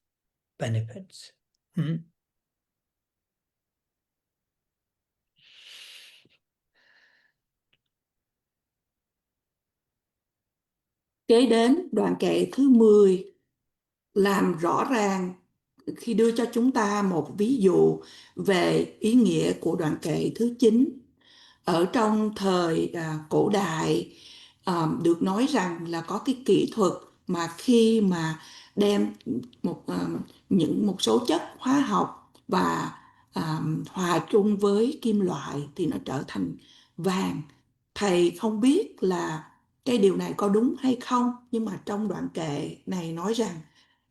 Kế đến đoạn kệ thứ 10 làm rõ ràng khi đưa cho chúng ta một ví dụ về ý nghĩa của đoạn kệ thứ 9. Ở trong thời cổ đại được nói rằng là có cái kỹ thuật mà khi mà đem một số chất hóa học và hòa chung với kim loại thì nó trở thành vàng. Thầy không biết là cái điều này có đúng hay không, nhưng mà trong đoạn kệ này nói rằng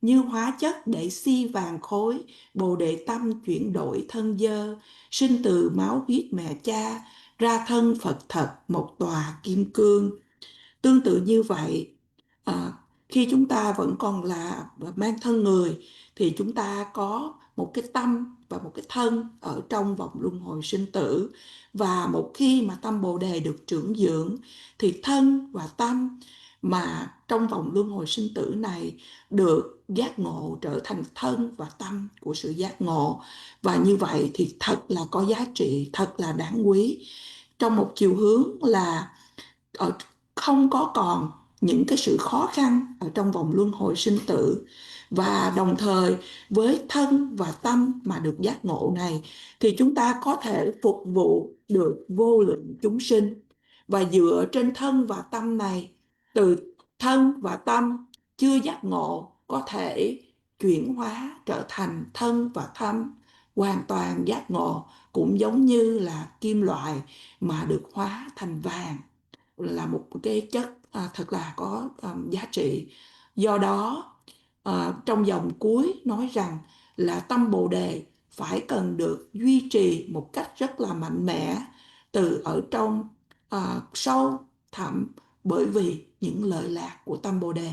như hóa chất để si vàng khối, bồ đề tâm chuyển đổi thân dơ, sinh từ máu huyết mẹ cha, ra thân Phật thật một tòa kim cương. Tương tự như vậy, khi chúng ta vẫn còn là mang thân người thì chúng ta có một cái tâm và một cái thân ở trong vòng luân hồi sinh tử, và một khi mà tâm bồ đề được trưởng dưỡng thì thân và tâm mà trong vòng luân hồi sinh tử này được giác ngộ trở thành thân và tâm của sự giác ngộ, và như vậy thì thật là có giá trị, thật là đáng quý, trong một chiều hướng là không có còn những cái sự khó khăn ở trong vòng luân hồi sinh tử. Và đồng thời với thân và tâm mà được giác ngộ này thì chúng ta có thể phục vụ được vô lượng chúng sinh, và dựa trên thân và tâm này, từ thân và tâm chưa giác ngộ có thể chuyển hóa trở thành thân và tâm hoàn toàn giác ngộ, cũng giống như là kim loại mà được hóa thành vàng, là một cái chất thật là có giá trị. Do đó trong dòng cuối nói rằng là tâm bồ đề phải cần được duy trì một cách rất là mạnh mẽ từ ở trong sâu thẳm, bởi vì những lợi lạc của tâm bồ đề.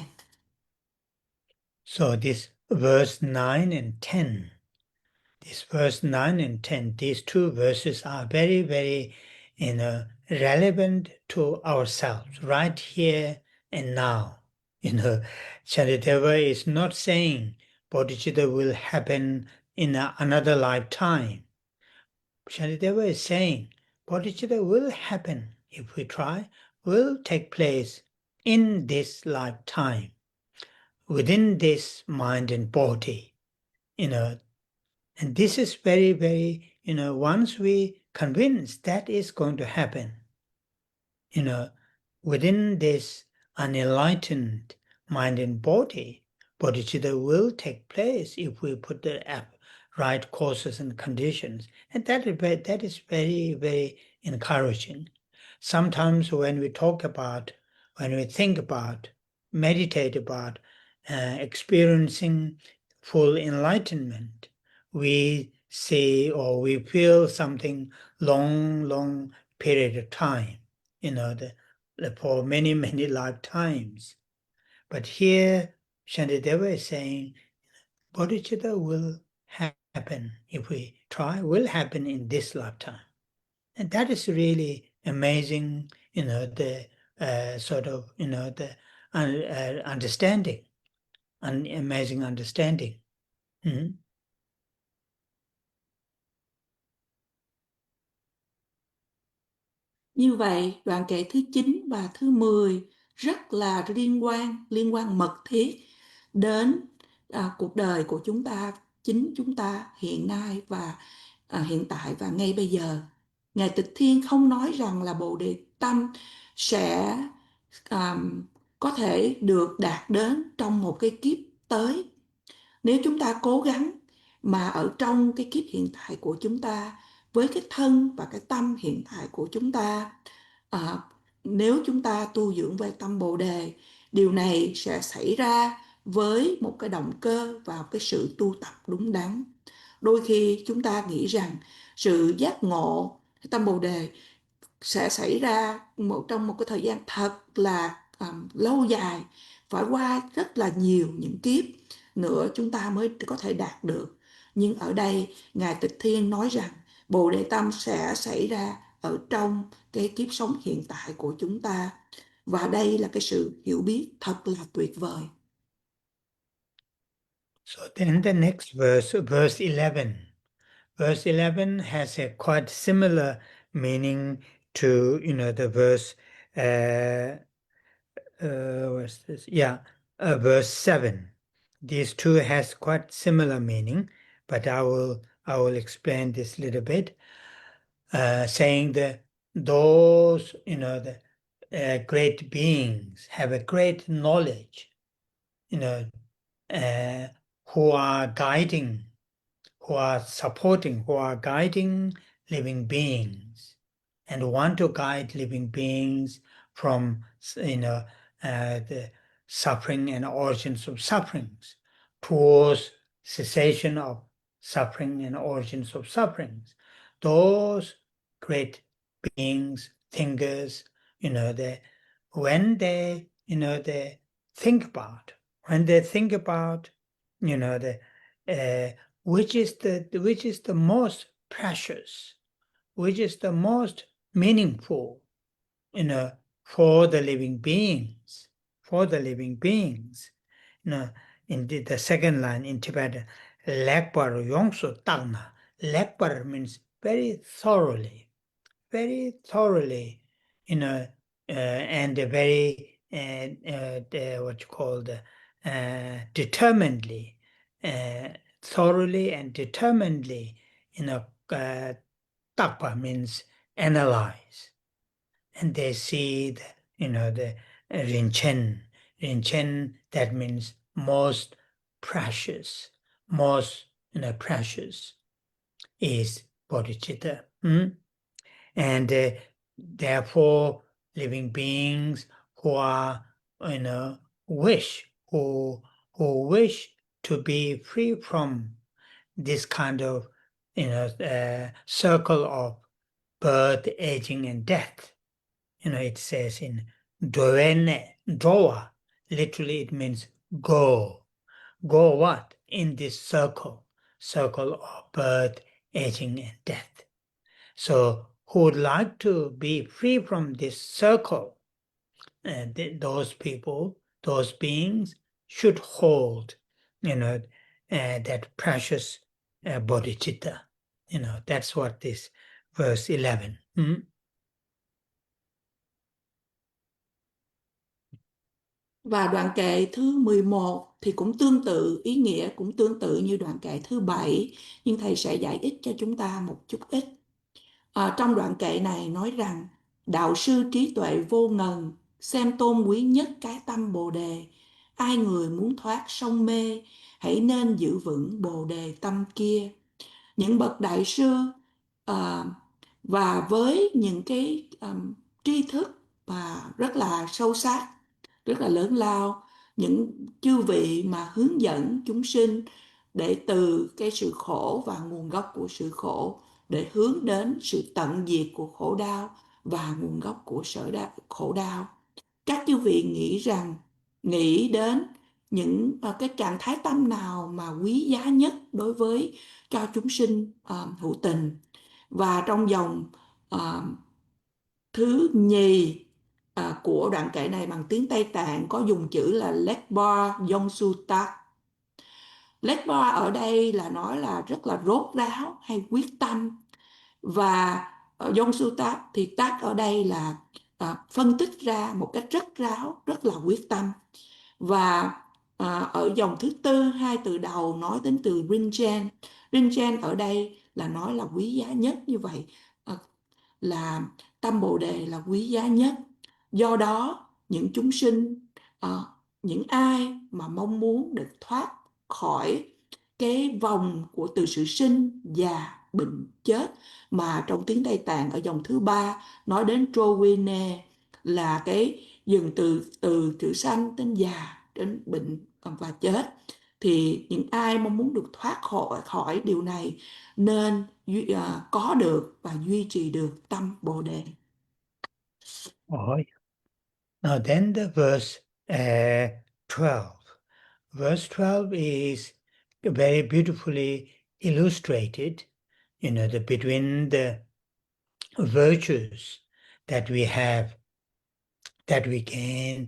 So this verse 9 and 10, these two verses are very, very, relevant to ourselves right here and now. Shantideva is not saying Bodhicitta will happen in another lifetime. Shantideva is saying Bodhicitta will happen if we try, will take place in this lifetime, within this mind and body, and this is very, very, once we convince that is going to happen, within this unenlightened mind and body, Bodhicitta will take place if we put the right causes and conditions. And that is very, very encouraging. Sometimes when we think about, meditate about experiencing full enlightenment, we see or we feel something long period of time, for many, many lifetimes. But here, Shantideva is saying, Bodhicitta will happen if we try, will happen in this lifetime. And that is really amazing, the sort of, the understanding, an amazing understanding. Mhm. Như vậy, đoạn kệ thứ 9 và thứ 10 rất là liên quan mật thiết đến cuộc đời của chúng ta, chính chúng ta hiện nay và hiện tại và ngay bây giờ. Ngài Tịch Thiên không nói rằng là Bồ Đề Tâm sẽ có thể được đạt đến trong một cái kiếp tới. Nếu chúng ta cố gắng mà ở trong cái kiếp hiện tại của chúng ta, với cái thân và cái tâm hiện tại của chúng ta, nếu chúng ta tu dưỡng về tâm Bồ Đề, điều này sẽ xảy ra với một cái động cơ và cái sự tu tập đúng đắn. Đôi khi chúng ta nghĩ rằng sự giác ngộ tâm Bồ Đề sẽ xảy ra trong một cái thời gian thật là lâu dài, phải qua rất là nhiều những kiếp nữa chúng ta mới có thể đạt được. Nhưng ở đây Ngài Tịch Thiên nói rằng Bồ Đề Tâm sẽ xảy ra ở trong cái kiếp sống hiện tại của chúng ta, và đây là cái sự hiểu biết thật là tuyệt vời. So then the next verse 11. Verse 11 has a quite similar meaning to, the verse, what's this? Yeah, verse 7. These two has quite similar meaning, but I will explain this little bit, saying that those, the great beings have a great knowledge, who are guiding, who are supporting, who are guiding living beings and want to guide living beings from, the suffering and origins of sufferings towards cessation of suffering and origins of sufferings. Those great beings, thinkers, when they think about, which is the most precious, which is the most meaningful, for the living beings, in the second line in Tibetan, lekbar yongsu tagna. Lekbar means very thoroughly, and very what you call determinedly, thoroughly and determinedly, takpa means analyze, and they see the rinchen, that means most precious, precious is bodhicitta. And therefore living beings who are, who wish to be free from this kind of, circle of birth, aging, and death. It says in Doa, literally it means go. Go what? In this circle of birth, aging, and death. So who would like to be free from this circle, those people, those beings should hold, that precious bodhicitta. That's what this verse 11. Và đoạn kệ thứ 11 thì cũng tương tự, ý nghĩa cũng tương tự như đoạn kệ thứ 7, nhưng thầy sẽ giải thích cho chúng ta một chút ít. Trong đoạn kệ này nói rằng đạo sư trí tuệ vô ngần xem tôn quý nhất cái tâm Bồ Đề. Ai người muốn thoát sông mê, hãy nên giữ vững Bồ Đề tâm kia. những bậc đại sư và với những cái tri thức và rất là sâu sắc, rất là lớn lao, những chư vị mà hướng dẫn chúng sinh để từ cái sự khổ và nguồn gốc của sự khổ để hướng đến sự tận diệt của khổ đau và nguồn gốc của khổ đau. Các chư vị nghĩ đến những cái trạng thái tâm nào mà quý giá nhất đối với cho chúng sinh hữu tình. Và trong dòng thứ nhì của đoạn kệ này bằng tiếng Tây Tạng có dùng chữ là Lekpa Yongsutta. Lekpa ở đây là nói là rất là rốt ráo hay quyết tâm, và Yongsutta thì tác ở đây là phân tích ra một cách rất ráo, rất là quyết tâm. Và ở dòng thứ tư, hai từ đầu nói đến từ Rinchen. Rinchen ở đây là nói là quý giá nhất, như vậy là tâm Bồ Đề là quý giá nhất. Do đó những chúng sinh, những ai mà mong muốn được thoát khỏi cái vòng của từ sự sinh, già, bệnh, chết, mà trong tiếng Tây Tạng ở dòng thứ ba nói đến Trowine là cái dừng từ chữ sanh đến già đến bệnh và chết, thì những ai mong muốn được thoát khỏi điều này nên có được và duy trì được tâm Bồ Đề. Now then the verse 12. Verse 12 is very beautifully illustrated, between the virtues that we have, that we gain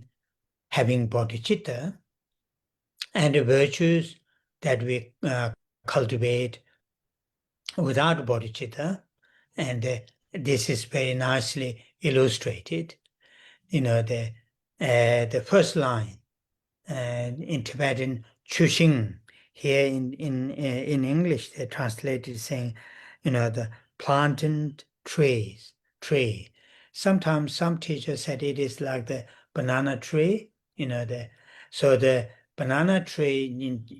having bodhicitta, and the virtues that we cultivate without bodhicitta. And this is very nicely illustrated. The first line in Tibetan, Chushing. Here in English, they translated saying, the planted tree. Sometimes some teachers said it is like the banana tree. So the banana tree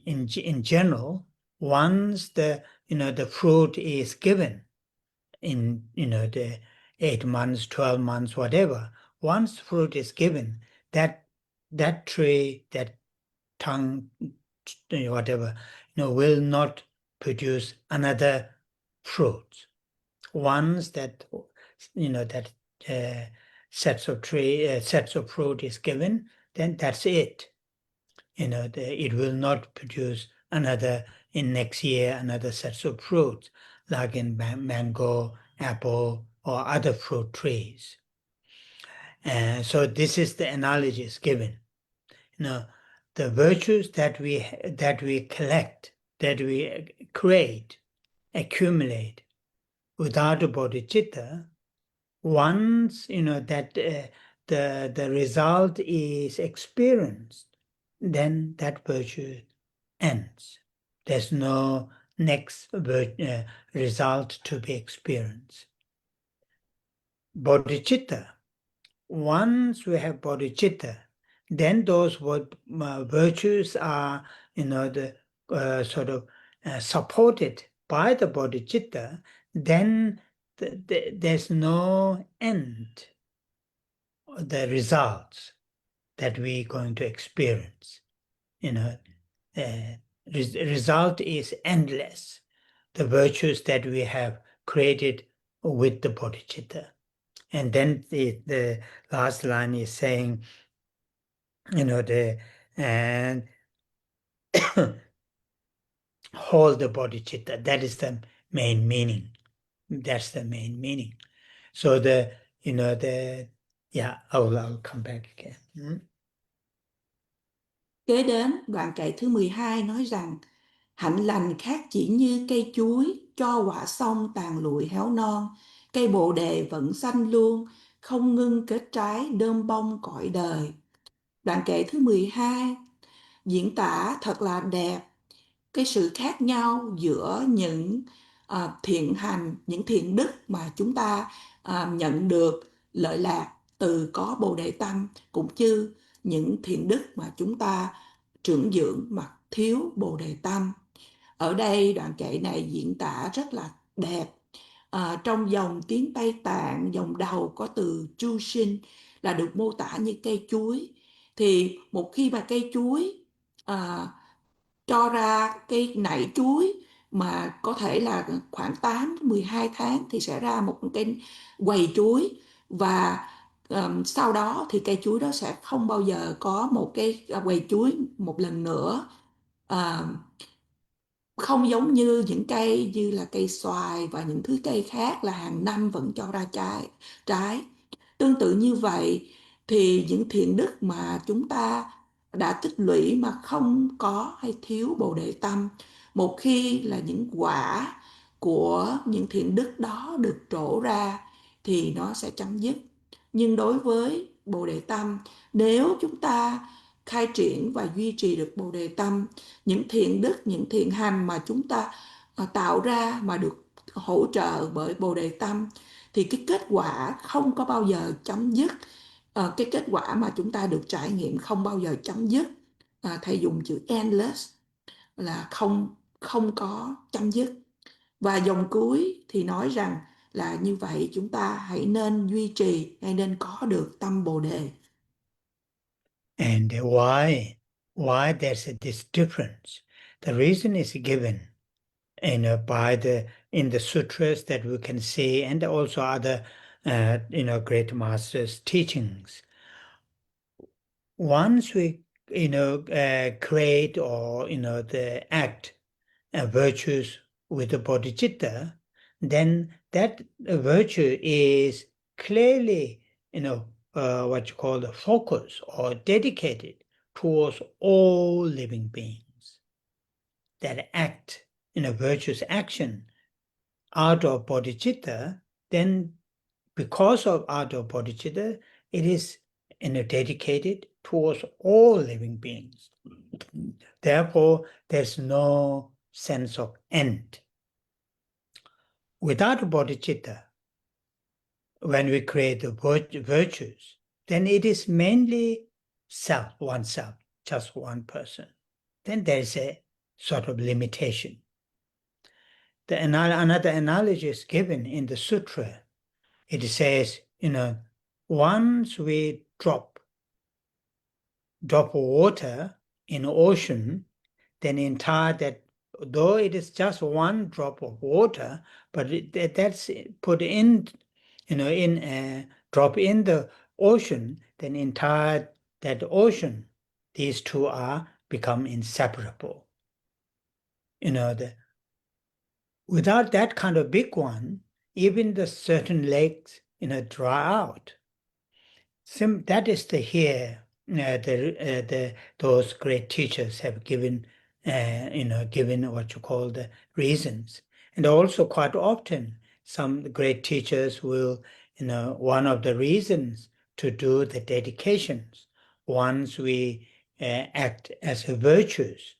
in general, once the fruit is given in the 8 months, 12 months, whatever, once fruit is given, that tree, that tongue, whatever, will not produce another fruit. Once that sets of fruit is given, then that's it. It will not produce another in next year, another sets of fruits, like in mango, apple, or other fruit trees. So this is the analogy is given. The virtues that we collect, that we create, accumulate without a bodhicitta, once that the result is experienced, then that virtue ends. There's no next result to be experienced. Bodhicitta, once we have bodhicitta, then those virtues are, supported by the bodhicitta, then there's no end of the results that we're going to experience. Result is endless, the virtues that we have created with the bodhicitta. And then the last line is saying, and hold the bodhicitta. That is the main meaning. That's the main meaning. So I'll come back again. Kế đến đoạn kệ thứ 12 nói rằng hạnh lành khác chỉ như cây chuối cho quả xong tàn lụi héo non, cây bồ đề vẫn xanh luôn, không ngưng kết trái đơm bông cõi đời. Đoạn kệ thứ 12 diễn tả thật là đẹp cái sự khác nhau giữa những thiện hành, những thiện đức mà chúng ta nhận được lợi lạc từ có bồ đề tâm, cũng như những thiện đức mà chúng ta trưởng dưỡng mà thiếu bồ đề tâm. Ở đây đoạn kệ này diễn tả rất là đẹp. Trong dòng tiếng Tây Tạng, dòng đầu có từ chu sinh là được mô tả như cây chuối. Thì một khi mà cây chuối à, cho ra cây nảy chuối mà có thể là khoảng 8-12 tháng thì sẽ ra một cái quầy chuối, và sau đó thì cây chuối đó sẽ không bao giờ có một cái quầy chuối một lần nữa. À, Không giống như những cây như là cây xoài và những thứ cây khác là hàng năm vẫn cho ra trái. Tương tự như vậy thì những thiện đức mà chúng ta đã tích lũy mà không có hay thiếu bồ đề tâm, một khi là những quả của những thiện đức đó được trổ ra thì nó sẽ chấm dứt. Nhưng đối với bồ đề tâm, nếu chúng ta khai triển và duy trì được bồ đề tâm, những thiện đức, những thiện hành mà chúng ta tạo ra mà được hỗ trợ bởi bồ đề tâm, thì cái kết quả không có bao giờ chấm dứt. Cái kết quả mà chúng ta được trải nghiệm không bao giờ chấm dứt. Thầy dùng chữ endless là không không có chấm dứt. Và dòng cuối thì nói rằng là như vậy chúng ta hãy nên duy trì hay nên có được tâm bồ đề. And why there's this difference? The reason is given in the sutras that we can see, and also other great masters' teachings. Once we create or the act virtues with the bodhicitta, then that virtue is clearly what you call the focus or dedicated towards all living beings. That act in a virtuous action out of bodhicitta, then because of out of bodhicitta, it is dedicated towards all living beings. Therefore, there's no sense of end. Without bodhicitta, when we create the virtues, then it is mainly oneself, just one person. Then there's a sort of limitation. Another analogy is given in the sutra. It says, once we drop of water in ocean, then entire that, though it is just one drop of water, but that's put in, in a drop in the ocean, then entire that ocean, these two are become inseparable. Without that kind of big one, even the certain lakes, dry out. That is those great teachers have given, given what you call the reasons. And also quite often, some great teachers will, one of the reasons to do the dedications, once we act as virtues,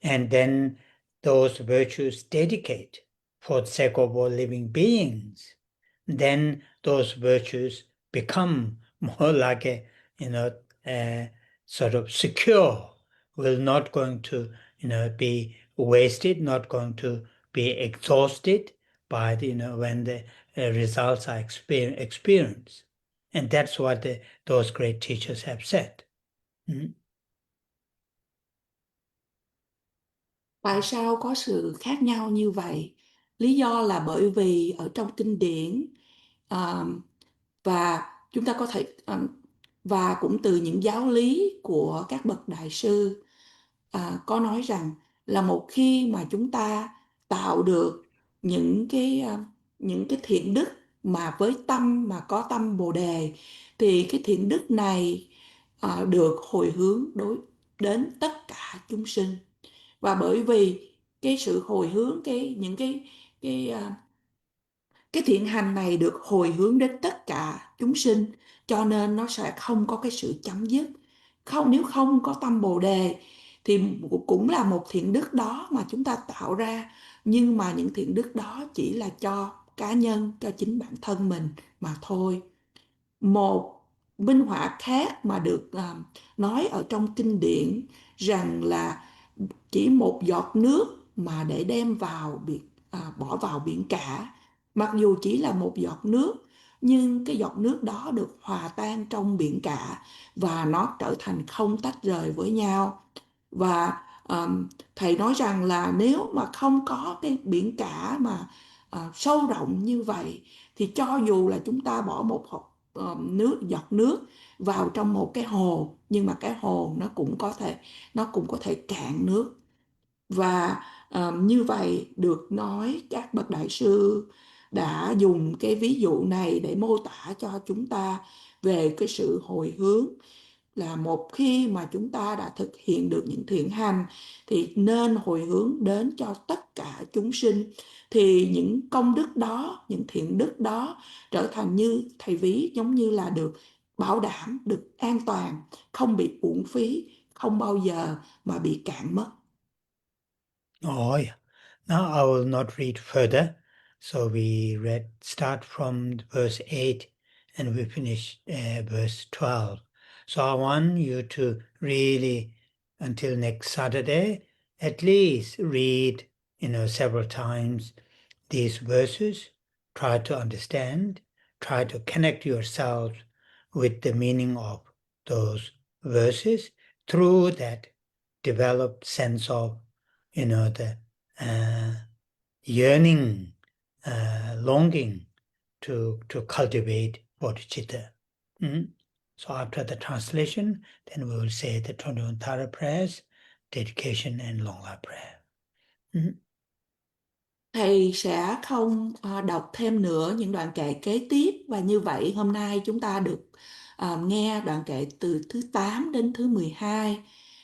and then those virtues dedicate for the sake of all living beings, then those virtues become more like a sort of secure, will not going to, be wasted, not going to be exhausted by when the results are experienced. And that's what those great teachers have said. Tại sao có sự khác nhau như vậy? Lý do là bởi vì ở trong kinh điển, à, và chúng ta có thể và cũng từ những giáo lý của các bậc đại sư, có nói rằng là một khi mà chúng ta tạo được những cái thiện đức mà với tâm mà có tâm bồ đề, thì cái thiện đức này được hồi hướng đến tất cả chúng sinh. Và bởi vì cái sự hồi hướng cái cái thiện hành này được hồi hướng đến tất cả chúng sinh, cho nên nó sẽ không có cái sự chấm dứt. Nếu không có tâm bồ đề thì cũng là một thiện đức đó mà chúng ta tạo ra, nhưng mà những thiện đức đó chỉ là cho cá nhân, cho chính bản thân mình mà thôi. Một minh họa khác mà được nói ở trong kinh điển rằng là chỉ một giọt nước mà để đem vào bỏ vào biển cả. Mặc dù chỉ là một giọt nước, nhưng cái giọt nước đó được hòa tan trong biển cả và nó trở thành không tách rời với nhau. Và thầy nói rằng là nếu mà không có cái biển cả mà sâu rộng như vậy, thì cho dù là chúng ta bỏ một giọt nước vào trong một cái hồ, nhưng mà cái hồ nó cũng có thể cạn nước. Và như vậy được nói, các bậc đại sư đã dùng cái ví dụ này để mô tả cho chúng ta về cái sự hồi hướng, là một khi mà chúng ta đã thực hiện được những thiện hành thì nên hồi hướng đến cho tất cả chúng sinh, thì những công đức đó, những thiện đức đó trở thành, như thầy ví, giống như là được bảo đảm, được an toàn, không bị uổng phí, không bao giờ mà bị cạn mất. Oh, yeah. Now I will not read further. So we start from verse 8 and we finish verse 12. So I want you to really, until next Saturday, at least read, several times these verses. Try to understand, try to connect yourself with the meaning of those verses through that developed sense of the yearning, longing to cultivate Bodhicitta. So after the translation, then we will say the 21 Thara prayers, dedication and long life prayer. Thầy sẽ không đọc thêm nữa những đoạn kệ kế tiếp, và như vậy hôm nay chúng ta được nghe đoạn kệ từ thứ 8 đến thứ 12,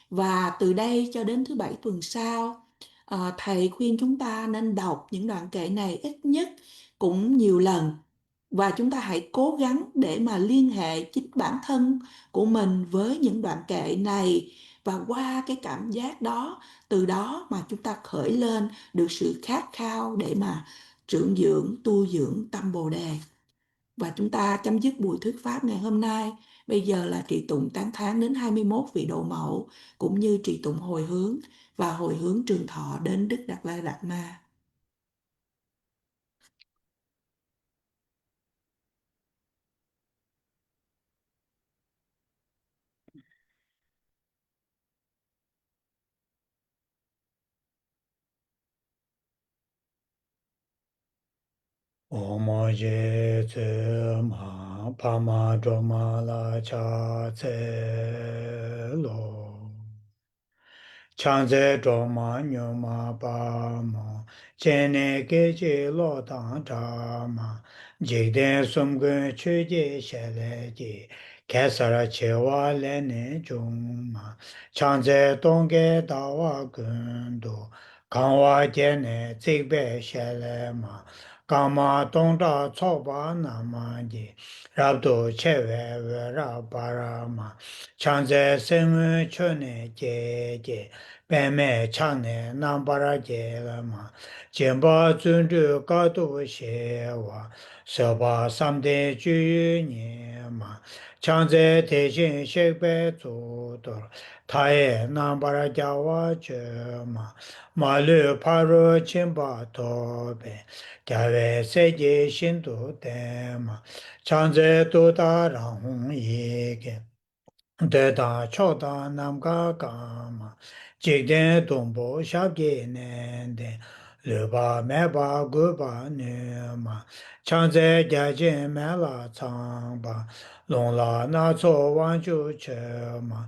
và từ đây cho đến thứ 7 tuần sau, thầy khuyên chúng ta nên đọc những đoạn kệ này ít nhất cũng nhiều lần, và chúng ta hãy cố gắng để mà liên hệ chính bản thân của mình với những đoạn kệ này, và qua cái cảm giác đó, từ đó mà chúng ta khởi lên được sự khát khao để mà trưởng dưỡng, tu dưỡng tâm Bồ Đề. Và chúng ta chấm dứt buổi thuyết pháp ngày hôm nay. Bây giờ là trì tụng tán thán đến 21 vị độ mẫu, cũng như trì tụng hồi hướng và hồi hướng trường thọ đến Đức Đạt Lai Đạt Ma. Omo je tse ma pa ma dro ma la cha tse lo. Chanze dro ma nyo ma pa mo. Chene ke che lo tang cha ma. Jik den sum gun chu je she le je. Kesara che wa le ne chung ma. Chanze tong ke da wa gun do. Kang wa je ne zik be she le ma. Kama tongda tsoba nama ji rabdo chewe we rabara ma chanze sengwe chone je je peme chane nambara je la ma jemba zundu kato she wa soba samde ju nye ma chanze tejen shekbe zudor taye nambara jawa che ma malu paro chimba tobe Gyāvē sēcē shīntū tēmā, chāngzē tūtā rāhūng yīgē, tētā chōtā nāmkā kāmā, jīgdēn tōmbō shābgē nēndē, lūpā mēpā gūpā nūmā, chāngzē gyācē mēlā cāngpā, lōnglā nācō wāñchū chēmā,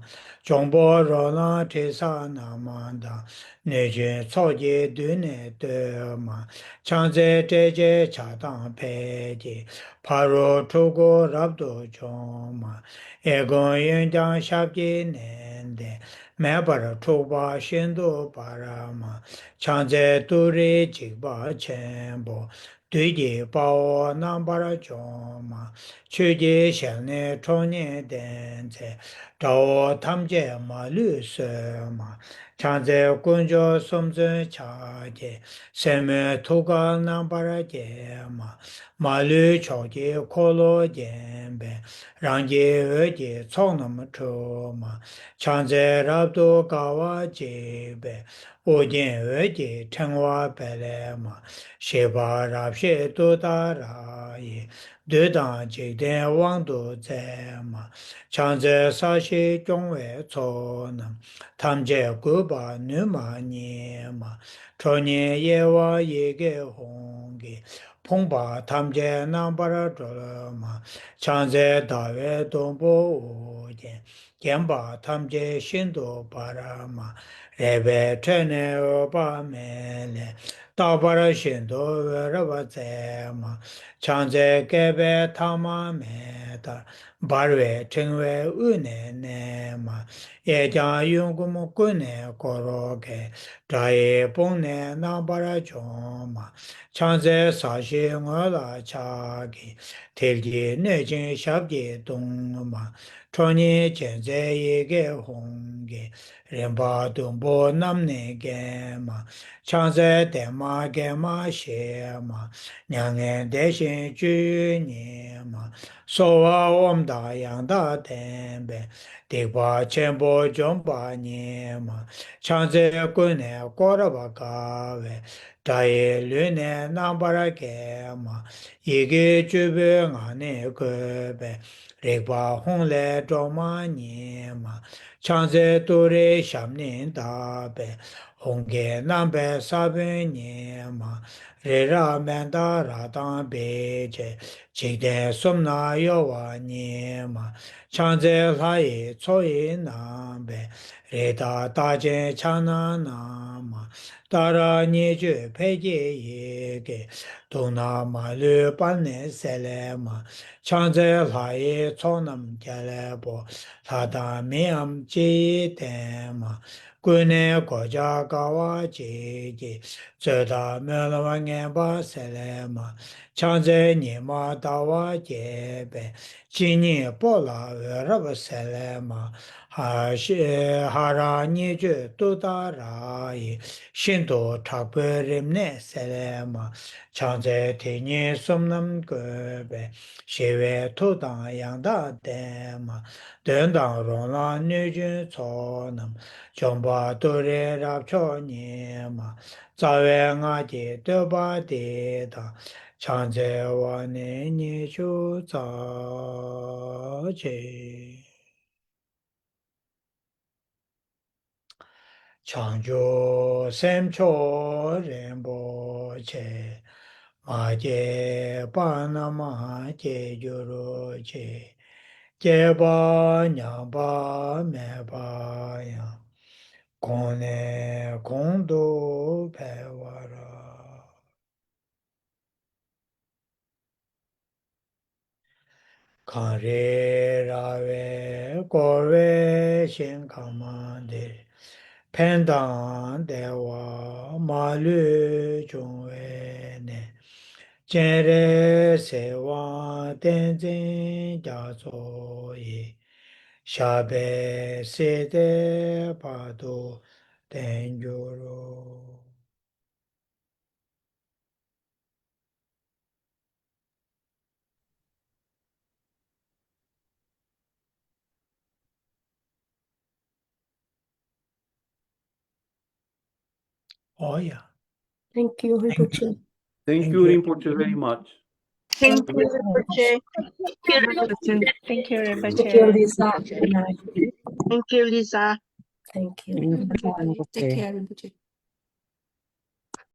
chōngbō rōlā tēsā nāmāndā, nēchē tsōjē dūnē tēmā, Changze teje chatang peje, paro chogo rabdo choma, egon yenjang shabje nende, mebara choba shendo parama, changze turi jikba chenbo, duji bao nambara choma, chuje shane chonye denze, dao tamje ma lu sema, Chanze kunjo somzun chaje, seme tuka nambara je ma, malu choje kolo jembe, rangi oje tsonam cho ma, chanze rabdo kawa jebe, ojen oje chengwa pele ma, sheba rabshe dodara ye, dodan jikden wangdo ze ma, chanze sashi jongwe tsonam, tam제 구바 누마니마 초니 예와 예게 홍게 퐁바 탐제 남바라 졸마 창제 다웨 동보 오제 겐바 탐제 신도 바라마 레베 트네 오바메레 다바라 신도 라바제마 창제 게베 타마메다 바르웨 팅웨 은네네마 예장 용구모 꾸네 고로게 다에 봉네 나바라 좀마 창제 사시응어라 차기 텔지 내진 샵기 동마 초니 젠제에게 홍게 렘바 동보 남네게마 창제 대마게마 셰마 냥에 대신 주니마 소와 옴다 양다 덴베 대바 첨보 좀바 니마 창제 꾸네 꼬라바가웨 다에 르네 남바라게마 이게 주변 안에 그베 레바 홍레 조마니마 창제 도레 샴닌다베 홍게 남베 사베니마 레라멘다 라당베제 지대 솜나 여와니마 창제 라이 초이나베 레다 다제 차나나마 따라 니주 폐제예게 동나마르 반네 셀레마 창제 라이 초남 갤레보 사다 미암 지데마 군의 고자가와 제제 저다 멸망해봐 셀레마 창제 니마다와 제베 지니 볼라 여러분 셀레마 하라니주 또다라이 신도 탁버림네 셀레마 창제 대니 som남 거베 시외 토당 양다 데마 된당 롱라 뉴진 초남 정바 도레 랍초니마 자외가지 더바데다 창제와네 니주자제 창조 샘초 렘보체 마제 바나마제 요로제 제바 냐바 메바야 고네 공도 배워라 가레라웨 고레 신가만데 펜당 대와 마르 종웨네 제레 세와 덴진 자조이 샤베 세데 바도 덴조로 오야. Thank you, Rinpoche. Thank you, Rinpoche, very much. Thank you, Rinpoche. Thank you, Thank you, Rinpoche. Lisa. Good night. Thank you, Lisa. Thank you. Take care, Rinpoche.